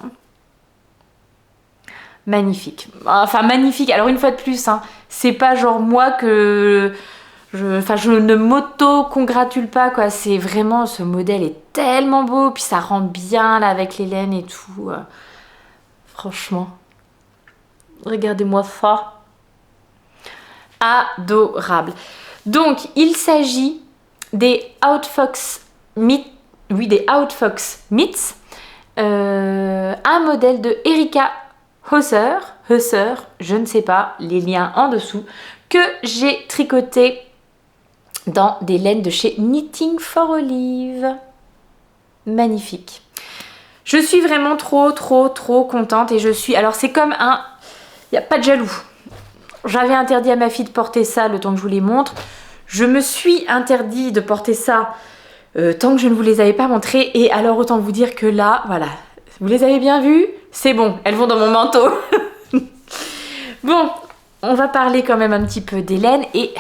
Magnifique. Enfin magnifique. Alors une fois de plus, hein, c'est pas genre moi que je ne m'auto-congratule pas, quoi. C'est vraiment, ce modèle est tellement beau, puis ça rend bien là avec les laines et tout. Franchement, regardez-moi ça. Adorable. Donc, il s'agit des Outfox Meets, un modèle de Erika Hauser, je ne sais pas, les liens en dessous, que j'ai tricoté dans des laines de chez Knitting for Olive. Magnifique. Je suis vraiment trop contente et je suis... Alors c'est comme un... Il n'y a pas de jaloux. J'avais interdit à ma fille de porter ça le temps que je vous les montre. Je me suis interdit de porter ça tant que je ne vous les avais pas montrées. Et alors autant vous dire que là, voilà, vous les avez bien vues, c'est bon, elles vont dans mon manteau. Bon, on va parler quand même un petit peu des laines et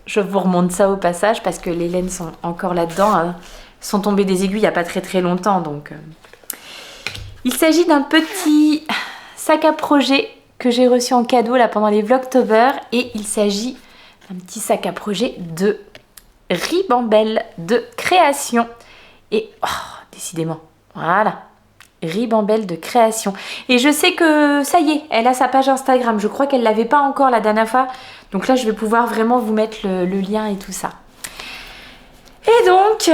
je vous remonte ça au passage parce que les laines sont encore là-dedans. Hein. Sont tombées des aiguilles il n'y a pas très longtemps. Donc, il s'agit d'un petit sac à projet que j'ai reçu en cadeau là pendant les Vlogtober. Et il s'agit d'un petit sac à projet de Ribambelle de création. Et décidément, voilà, Ribambelle de création. Et je sais que ça y est, elle a sa page Instagram. Je crois qu'elle ne l'avait pas encore la dernière fois. Donc là, je vais pouvoir vraiment vous mettre le lien et tout ça. Et donc,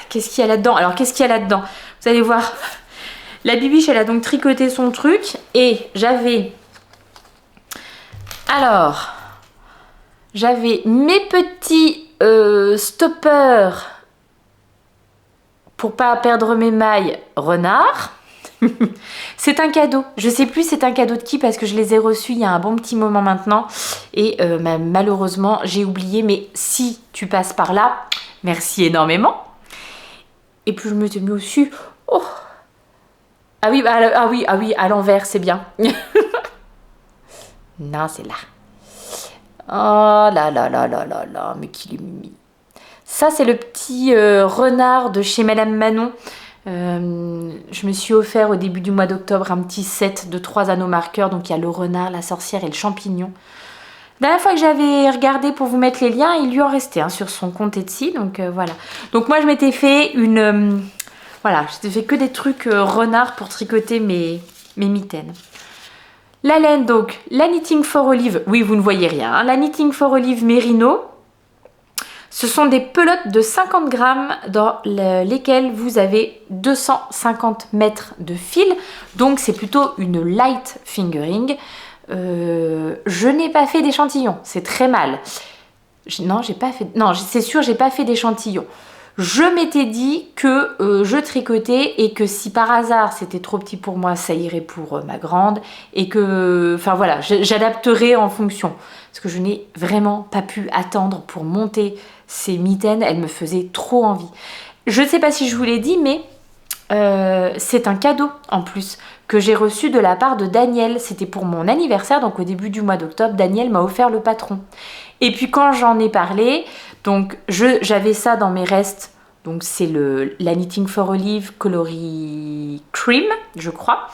qu'est-ce qu'il y a là-dedans? Alors, qu'est-ce qu'il y a là-dedans? Vous allez voir, la bibiche, elle a donc tricoté son truc. Et j'avais... Alors, j'avais mes petits stoppers pour pas perdre mes mailles renard. C'est un cadeau. Je sais plus c'est un cadeau de qui parce que je les ai reçus il y a un bon petit moment maintenant. Et malheureusement, j'ai oublié. Mais si tu passes par là, merci énormément. Et puis je me suis mis au-dessus. Oh. Ah oui, à l'envers, c'est bien. Non, c'est là. Oh là, mais qu'il est mimi. Ça, c'est le petit renard de chez Madame Manon. Je me suis offert au début du mois d'octobre un petit set de 3 anneaux marqueurs. Donc, il y a le renard, la sorcière et le champignon. La dernière fois que j'avais regardé pour vous mettre les liens, il lui en restait sur son compte Etsy. Donc, voilà. Donc, moi, je m'étais fait une... voilà, je m'étais fait que des trucs renard pour tricoter mes mitaines. La laine, donc, la Knitting for Olive. Oui, vous ne voyez rien. Hein, la Knitting for Olive Merino. Ce sont des pelotes de 50 grammes dans lesquelles vous avez 250 mètres de fil. Donc, c'est plutôt une light fingering. Je n'ai pas fait d'échantillon. C'est très mal. Non, j'ai pas fait... Non, c'est sûr, j'ai pas fait d'échantillon. Je m'étais dit que je tricotais et que si par hasard c'était trop petit pour moi, ça irait pour ma grande. Et que... Enfin, voilà, j'adapterai en fonction. Parce que je n'ai vraiment pas pu attendre pour monter ces mitaines, elles me faisaient trop envie. Je ne sais pas si je vous l'ai dit, mais c'est un cadeau en plus que j'ai reçu de la part de Daniel. C'était pour mon anniversaire, donc au début du mois d'octobre, Daniel m'a offert le patron. Et puis quand j'en ai parlé, donc j'avais ça dans mes restes, donc c'est la Knitting for Olive Coloris Cream, je crois.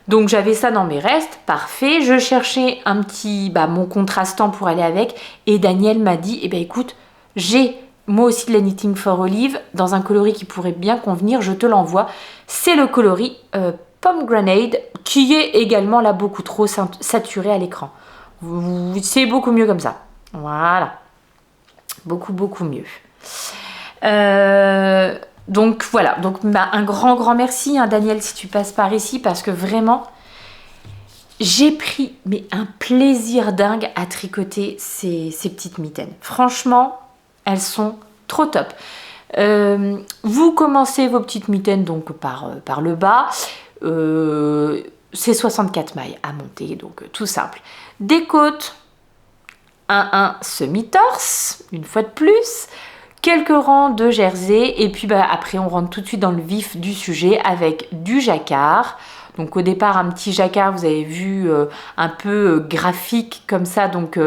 Donc j'avais ça dans mes restes, parfait. Je cherchais un petit, mon contrastant pour aller avec. Et Daniel m'a dit, écoute, j'ai moi aussi de la Knitting for Olive dans un coloris qui pourrait bien convenir, je te l'envoie. C'est le coloris Pomegranate qui est également là beaucoup trop saturé à l'écran. C'est beaucoup mieux comme ça. Voilà. Beaucoup mieux. Donc voilà, donc un grand merci hein, Daniel si tu passes par ici parce que vraiment j'ai pris un plaisir dingue à tricoter ces petites mitaines. Franchement, elles sont trop top. Vous commencez vos petites mitaines donc par le bas. C'est 64 mailles à monter, donc tout simple. Des côtes, un semi-torse, une fois de plus. Quelques rangs de jersey et puis après on rentre tout de suite dans le vif du sujet avec du jacquard. Donc au départ un petit jacquard, vous avez vu un peu graphique comme ça, donc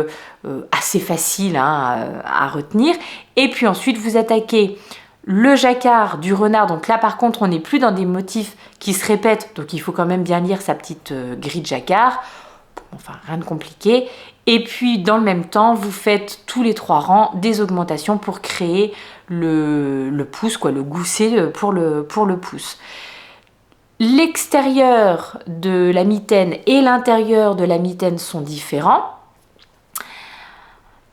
assez facile hein, à retenir. Et puis ensuite vous attaquez le jacquard du renard. Donc là par contre on n'est plus dans des motifs qui se répètent, donc il faut quand même bien lire sa petite grille de jacquard. enfin rien de compliqué. Et puis dans le même temps, vous faites tous les 3 rangs des augmentations pour créer le pouce, quoi, le gousset pour le pouce. L'extérieur de la mitaine et l'intérieur de la mitaine sont différents.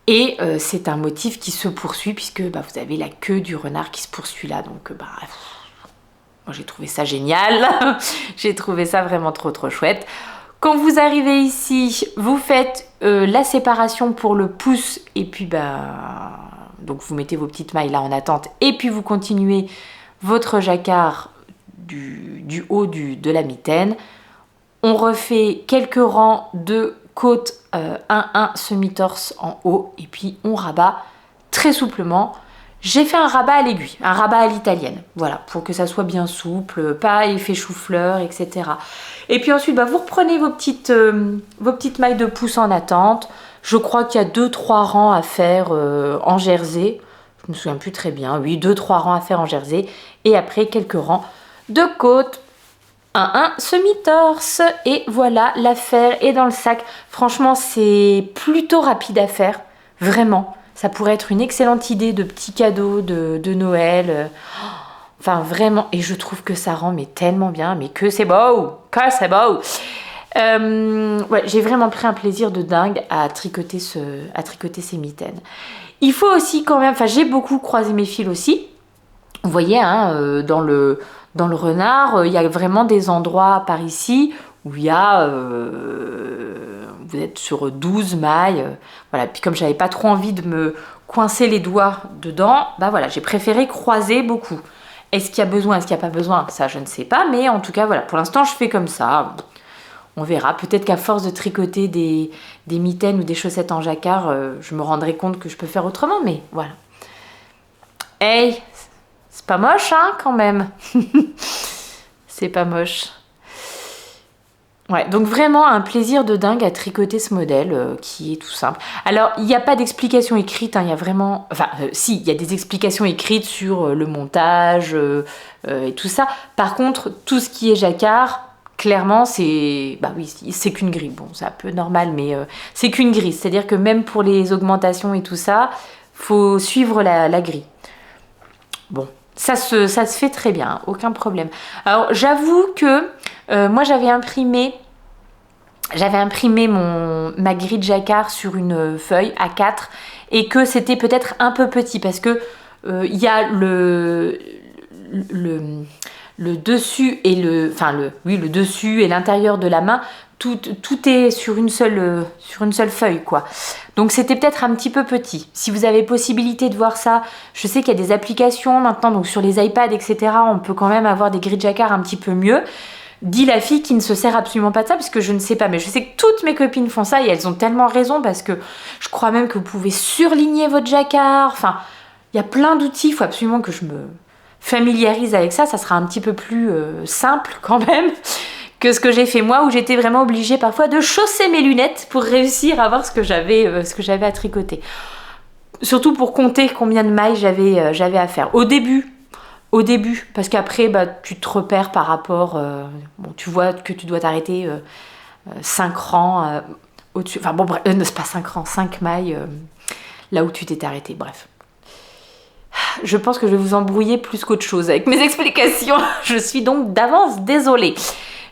Et c'est un motif qui se poursuit puisque vous avez la queue du renard qui se poursuit là. Donc moi j'ai trouvé ça génial. J'ai trouvé ça vraiment trop chouette. Quand vous arrivez ici, vous faites la séparation pour le pouce et puis donc vous mettez vos petites mailles là en attente et puis vous continuez votre jacquard du haut de la mitaine. On refait quelques rangs de côte 1-1 semi-torse en haut et puis on rabat très souplement. J'ai fait un rabat à l'aiguille, un rabat à l'italienne, voilà, pour que ça soit bien souple, pas effet chou-fleur, etc. Et puis ensuite, vous reprenez vos petites mailles de pouce en attente. Je crois qu'il y a 2-3 rangs à faire en jersey. Je me souviens plus très bien. Oui, 2-3 rangs à faire en jersey. Et après, quelques rangs de côte. 1 semi-torse. Et voilà, l'affaire est dans le sac. Franchement, c'est plutôt rapide à faire. Vraiment. Ça pourrait être une excellente idée de petit cadeau de Noël. Enfin, vraiment. Et je trouve que ça rend tellement bien. Mais que c'est beau. Que c'est beau. Ouais, j'ai vraiment pris un plaisir de dingue à tricoter ces mitaines. Il faut aussi quand même, j'ai beaucoup croisé mes fils aussi. Vous voyez, hein, dans le renard, il y a vraiment des endroits par ici où il y a, vous êtes sur 12 mailles. Voilà. Puis comme j'avais pas trop envie de me coincer les doigts dedans, voilà, j'ai préféré croiser beaucoup. Est-ce qu'il y a besoin, est-ce qu'il n'y a pas besoin? Ça, je ne sais pas, mais en tout cas, voilà, pour l'instant, je fais comme ça. On verra. Peut-être qu'à force de tricoter des mitaines ou des chaussettes en jacquard, je me rendrai compte que je peux faire autrement, mais voilà. Hey, c'est pas moche, hein, quand même. C'est pas moche. Ouais, donc vraiment un plaisir de dingue à tricoter ce modèle qui est tout simple. Alors, il n'y a pas d'explication écrite, hein, il y a vraiment... si, il y a des explications écrites sur le montage et tout ça. Par contre, tout ce qui est jacquard, clairement, c'est... oui, c'est qu'une grille. Bon, c'est un peu normal, mais c'est qu'une grille. C'est-à-dire que même pour les augmentations et tout ça, faut suivre la grille. Bon, ça se fait très bien, hein, aucun problème. Alors, j'avoue que moi, j'avais imprimé ma grille de jacquard sur une feuille A4 et que c'était peut-être un peu petit parce que il y a le dessus et le dessus et l'intérieur de la main, tout est sur une seule feuille, quoi. Donc c'était peut-être un petit peu petit. Si vous avez possibilité de voir ça, je sais qu'il y a des applications maintenant, donc sur les iPads, etc., on peut quand même avoir des grilles de jacquard un petit peu mieux. Dit la fille qui ne se sert absolument pas de ça, parce que je ne sais pas, mais je sais que toutes mes copines font ça et elles ont tellement raison, parce que je crois même que vous pouvez surligner votre jacquard. Enfin, il y a plein d'outils, il faut absolument que je me familiarise avec ça. Ça sera un petit peu plus simple quand même que ce que j'ai fait moi, où j'étais vraiment obligée parfois de chausser mes lunettes pour réussir à voir ce que j'avais à tricoter. Surtout pour compter combien de mailles j'avais à faire. Au début, parce qu'après, tu te repères par rapport... tu vois que tu dois t'arrêter 5 rangs au-dessus. Enfin bon, bref, c'est pas 5 rangs, 5 mailles là où tu t'es arrêté, bref. Je pense que je vais vous embrouiller plus qu'autre chose avec mes explications. Je suis donc d'avance désolée.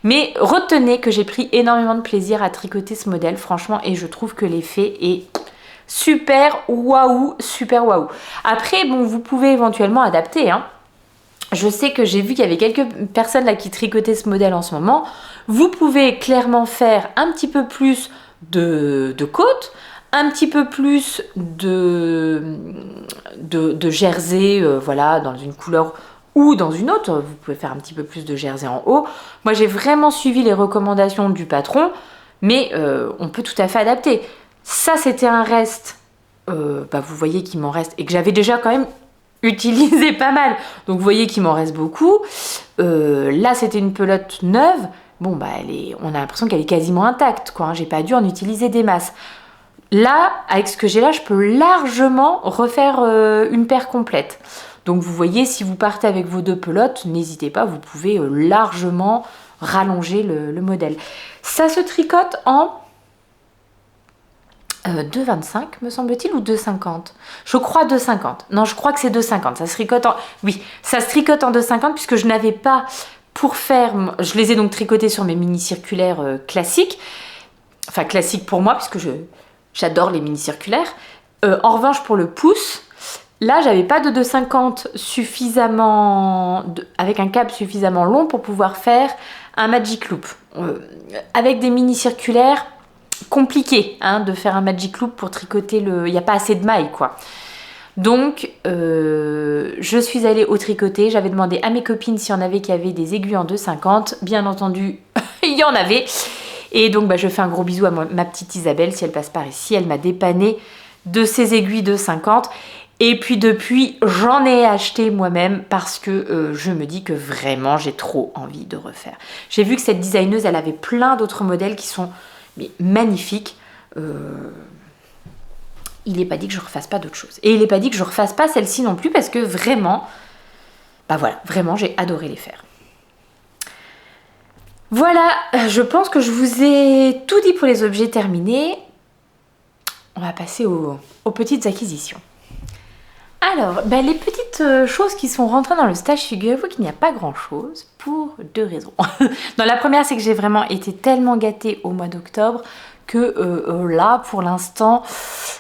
Mais retenez que j'ai pris énormément de plaisir à tricoter ce modèle, franchement, et je trouve que l'effet est super waouh, super waouh. Après, bon, vous pouvez éventuellement adapter, hein. Je sais que j'ai vu qu'il y avait quelques personnes là qui tricotaient ce modèle en ce moment. Vous pouvez clairement faire un petit peu plus de côte, un petit peu plus de jersey, voilà, dans une couleur ou dans une autre. Vous pouvez faire un petit peu plus de jersey en haut. Moi, j'ai vraiment suivi les recommandations du patron, mais on peut tout à fait adapter. Ça, c'était un reste, vous voyez qu'il m'en reste, et que j'avais déjà quand même utilisé pas mal. Donc, vous voyez qu'il m'en reste beaucoup. Là, c'était une pelote neuve. Bon, on a l'impression qu'elle est quasiment intacte, quoi, hein. J'ai pas dû en utiliser des masses. Là, avec ce que j'ai là, je peux largement refaire une paire complète. Donc vous voyez, si vous partez avec vos 2 pelotes, n'hésitez pas, vous pouvez largement rallonger le modèle. Ça se tricote en 2,25 me semble-t-il, ou 2,50. Je crois 2,50. Non, je crois que c'est 2,50. Ça se tricote en... Oui, ça se tricote en 2,50 puisque je n'avais pas pour faire... Je les ai donc tricotés sur mes mini circulaires classiques. Enfin, classiques pour moi puisque j'adore les mini circulaires. En revanche, pour le pouce, là, j'avais pas de 2,50 suffisamment... avec un câble suffisamment long pour pouvoir faire un Magic Loop. Avec des mini circulaires... compliqué de faire un Magic Loop pour tricoter il n'y a pas assez de mailles quoi. Donc je suis allée au tricoté, j'avais demandé à mes copines s'il y en avait qui avaient des aiguilles en 2,50, bien entendu il y en avait, et donc je fais un gros bisou à ma petite Isabelle si elle passe par ici, elle m'a dépanné de ces aiguilles 2,50. Et puis depuis, j'en ai acheté moi-même parce que je me dis que vraiment j'ai trop envie de refaire. J'ai vu que cette designeuse, elle avait plein d'autres modèles qui sont magnifiques. Il n'est pas dit que je refasse pas d'autres choses. Et il n'est pas dit que je refasse pas celle-ci non plus parce que vraiment, vraiment j'ai adoré les faire. Voilà, je pense que je vous ai tout dit pour les objets terminés. On va passer aux petites acquisitions. Alors, les petites choses qui sont rentrées dans le stage, figurez-vous qu'il n'y a pas grand-chose pour 2 raisons. Dans la première, c'est que j'ai vraiment été tellement gâtée au mois d'octobre que là, pour l'instant,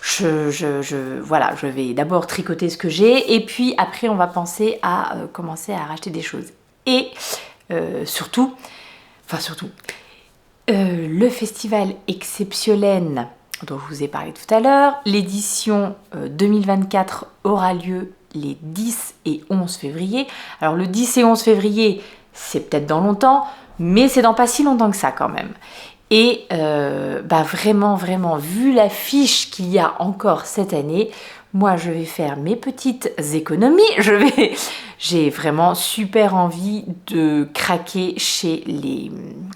je vais d'abord tricoter ce que j'ai et puis après, on va penser à commencer à racheter des choses. Et surtout, le festival Exceptionnel dont je vous ai parlé tout à l'heure. L'édition 2024 aura lieu les 10 et 11 février. Alors le 10 et 11 février, c'est peut-être dans longtemps, mais c'est dans pas si longtemps que ça quand même. Et vraiment, vu l'affiche qu'il y a encore cette année, moi je vais faire mes petites économies. J'ai vraiment super envie de craquer chez les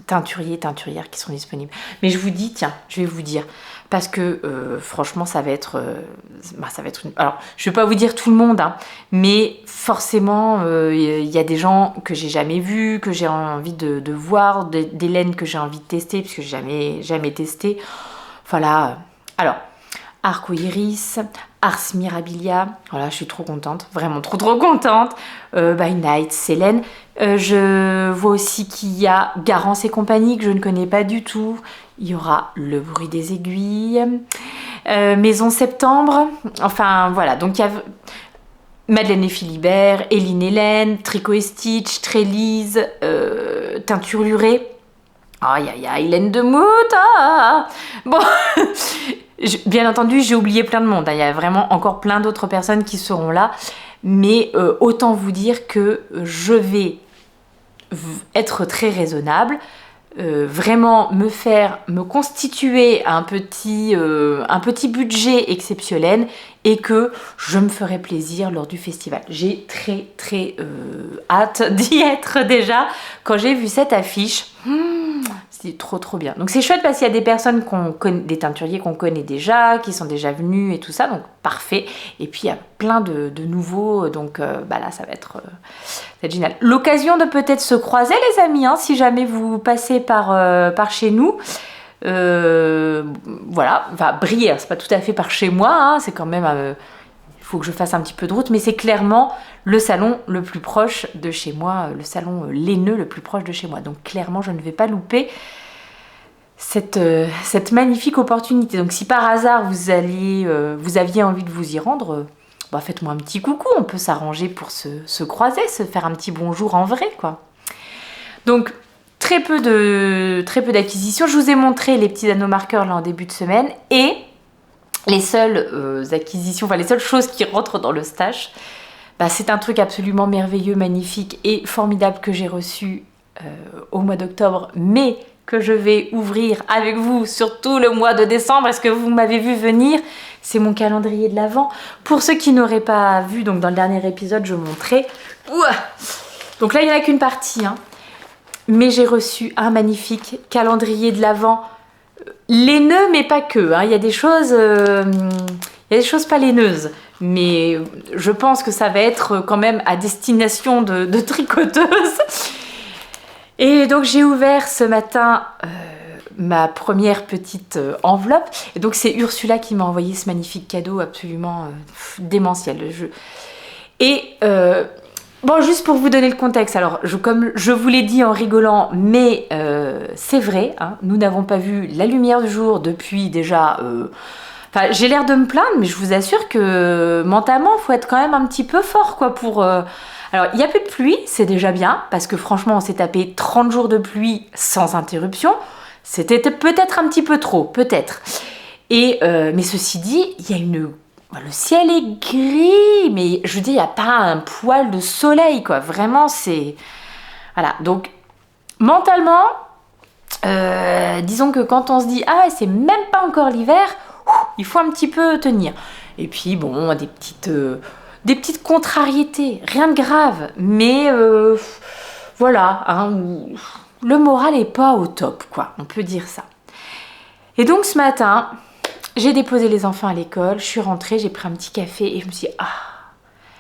teinturières qui sont disponibles. Mais je vous dis, tiens, je vais vous dire, parce que franchement ça va être alors je vais pas vous dire tout le monde mais forcément il y a des gens que j'ai jamais vus, que j'ai envie de voir, des laines que j'ai envie de tester puisque j'ai jamais testé. Voilà. Alors Arcoiris, Ars Mirabilia, voilà, je suis trop contente, vraiment trop contente. By Night, Célène. Je vois aussi qu'il y a Garance et compagnie que je ne connais pas du tout. Il y aura Le bruit des aiguilles, Maison Septembre, enfin voilà, donc il y a Madeleine et Philibert, Eline Hélène, Tricot et Stitch, Trélise, Teinture Lurée, Hélène de Mout, bon, bien entendu j'ai oublié plein de monde, il y a vraiment encore plein d'autres personnes qui seront là, mais autant vous dire que je vais être très raisonnable, vraiment me constituer un petit budget exceptionnel et que je me ferai plaisir lors du festival. J'ai très hâte d'y être déjà. Quand j'ai vu cette affiche, c'est trop bien. Donc c'est chouette parce qu'il y a des personnes des teinturiers qu'on connaît déjà, qui sont déjà venus et tout ça, donc parfait. Et puis il y a plein de nouveaux, donc là ça va être génial. L'occasion de peut-être se croiser les amis, si jamais vous passez par chez nous. Voilà, Brière, c'est pas tout à fait par chez moi, c'est quand même... il faut que je fasse un petit peu de route, mais c'est clairement le salon le plus proche de chez moi, le salon laineux le plus proche de chez moi. Donc clairement, je ne vais pas louper cette magnifique opportunité. Donc si par hasard vous aviez envie de vous y rendre, faites-moi un petit coucou, on peut s'arranger pour se croiser, se faire un petit bonjour en vrai, quoi. Donc très peu d'acquisitions. Je vous ai montré les petits anneaux marqueurs là en début de semaine et les seules acquisitions, les seules choses qui rentrent dans le stash, c'est un truc absolument merveilleux, magnifique et formidable que j'ai reçu au mois d'octobre, mais que je vais ouvrir avec vous surtout le mois de décembre. Est-ce que vous m'avez vu venir? C'est mon calendrier de l'Avent. Pour ceux qui n'auraient pas vu, donc dans le dernier épisode, je montrais. Donc là, il n'y en a qu'une partie, mais j'ai reçu un magnifique calendrier de l'Avent laineux, mais pas que. Il y a des choses pas laineuses, mais je pense que ça va être quand même à destination de tricoteuses. Et donc j'ai ouvert ce matin ma première petite enveloppe. Et donc c'est Ursula qui m'a envoyé ce magnifique cadeau absolument démentiel. Bon, juste pour vous donner le contexte, alors comme je vous l'ai dit en rigolant, mais c'est vrai, hein, nous n'avons pas vu la lumière du jour depuis déjà... Enfin, j'ai l'air de me plaindre, mais je vous assure que mentalement, il faut être quand même un petit peu fort, quoi, pour... Alors, il n'y a plus de pluie, c'est déjà bien, parce que franchement, on s'est tapé 30 jours de pluie sans interruption. C'était peut-être un petit peu trop, peut-être. Mais ceci dit, il y a le ciel est gris, mais je veux dire, il n'y a pas un poil de soleil, quoi. Vraiment, c'est... Voilà, donc, mentalement, disons que quand on se dit « Ah, c'est même pas encore l'hiver », il faut un petit peu tenir. Et puis, bon, des petites contrariétés, rien de grave, mais voilà, hein, le moral n'est pas au top, quoi, on peut dire ça. Et donc, ce matin, j'ai déposé les enfants à l'école, je suis rentrée, j'ai pris un petit café et je me suis dit,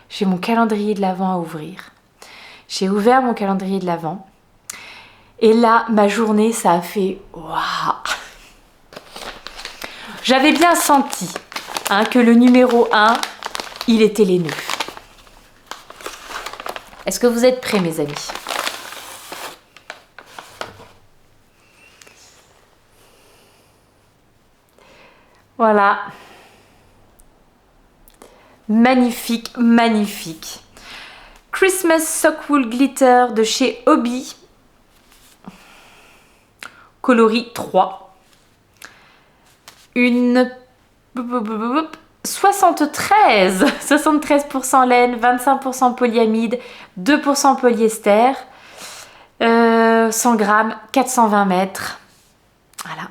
j'ai mon calendrier de l'Avent à ouvrir. J'ai ouvert mon calendrier de l'Avent et là, ma journée, ça a fait waouh. J'avais bien senti que le numéro 1, il était les nœuds. Est-ce que vous êtes prêts, mes amis? Voilà. Magnifique, magnifique. Christmas Sock Wool Glitter de chez Hobbii. Coloris 3. Une 73% laine, 25% polyamide, 2% polyester, 100 grammes, 420 mètres. Voilà.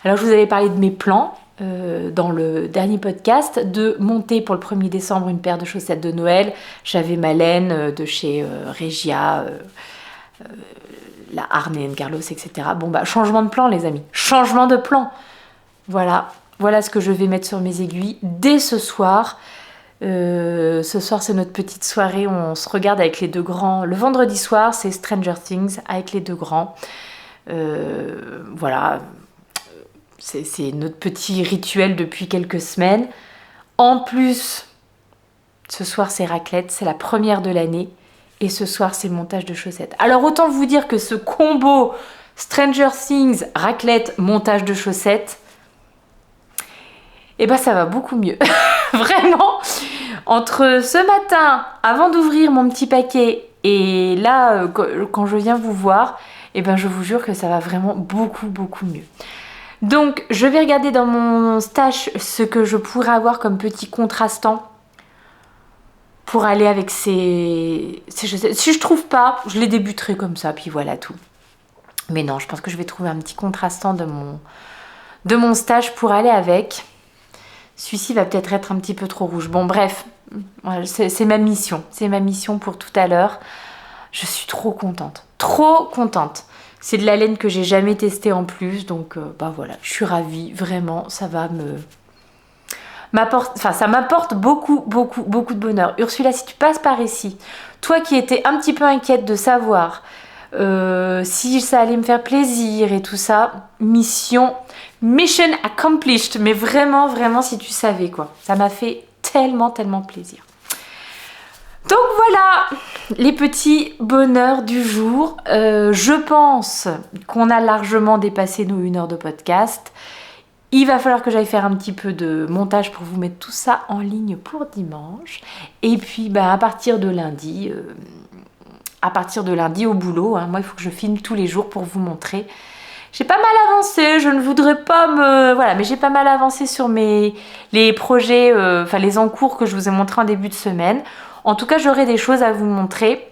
Alors je vous avais parlé de mes plans dans le dernier podcast, de monter pour le 1er décembre une paire de chaussettes de Noël. J'avais ma laine de chez Regia, la Arne & Carlos, etc. Bon bah changement de plan les amis, changement de plan. Voilà ce que je vais mettre sur mes aiguilles dès ce soir. Ce soir, c'est notre petite soirée. On se regarde avec les deux grands. Le vendredi soir, c'est Stranger Things avec les deux grands. Voilà. C'est notre petit rituel depuis quelques semaines. En plus, ce soir, c'est raclette. C'est la première de l'année. Et ce soir, c'est le montage de chaussettes. Alors, autant vous dire que ce combo Stranger Things, raclette, montage de chaussettes, eh ben ça va beaucoup mieux. Vraiment, entre ce matin, avant d'ouvrir mon petit paquet, et là, quand je viens vous voir, eh ben je vous jure que ça va vraiment beaucoup, beaucoup mieux. Donc, je vais regarder dans mon stash ce que je pourrais avoir comme petit contrastant pour aller avec ces chaussettes. Si je trouve pas, je les débuterai comme ça, puis voilà tout. Mais non, je pense que je vais trouver un petit contrastant de mon stash pour aller avec. Celui-ci va peut-être être un petit peu trop rouge. Bon, bref, c'est ma mission. C'est ma mission pour tout à l'heure. Je suis trop contente. Trop contente. C'est de la laine que j'ai jamais testée en plus. Donc, bah voilà, je suis ravie. Vraiment, ça va ça m'apporte beaucoup, beaucoup, beaucoup de bonheur. Ursula, si tu passes par ici, toi qui étais un petit peu inquiète de savoir si ça allait me faire plaisir et tout ça, mission accomplished, mais vraiment, vraiment, si tu savais quoi. Ça m'a fait tellement, tellement plaisir. Donc voilà, les petits bonheurs du jour. Je pense qu'on a largement dépassé nos 1 heure de podcast. Il va falloir que j'aille faire un petit peu de montage pour vous mettre tout ça en ligne pour dimanche. Et puis, à partir de lundi... au boulot, hein. Moi il faut que je filme tous les jours pour vous montrer. J'ai pas mal avancé, je ne voudrais pas voilà, mais j'ai pas mal avancé sur les projets, les encours que je vous ai montrés en début de semaine. En tout cas, j'aurai des choses à vous montrer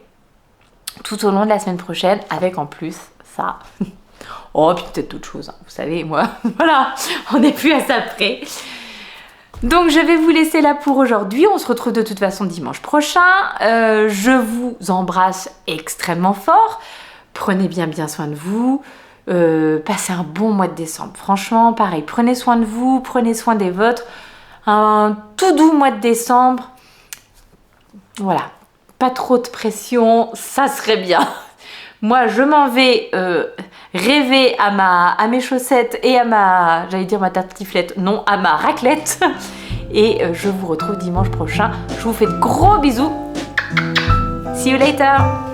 tout au long de la semaine prochaine, avec en plus ça. Oh, puis peut-être d'autres choses, hein. Vous savez, moi, voilà, on n'est plus à ça près. Donc je vais vous laisser là pour aujourd'hui, on se retrouve de toute façon dimanche prochain. Je vous embrasse extrêmement fort, prenez bien soin de vous, passez un bon mois de décembre. Franchement, pareil, prenez soin de vous, prenez soin des vôtres, un tout doux mois de décembre. Voilà, pas trop de pression, ça serait bien. Moi, je m'en vais rêver à mes chaussettes et à j'allais dire ma tartiflette, non, à ma raclette. Et je vous retrouve dimanche prochain. Je vous fais de gros bisous. See you later.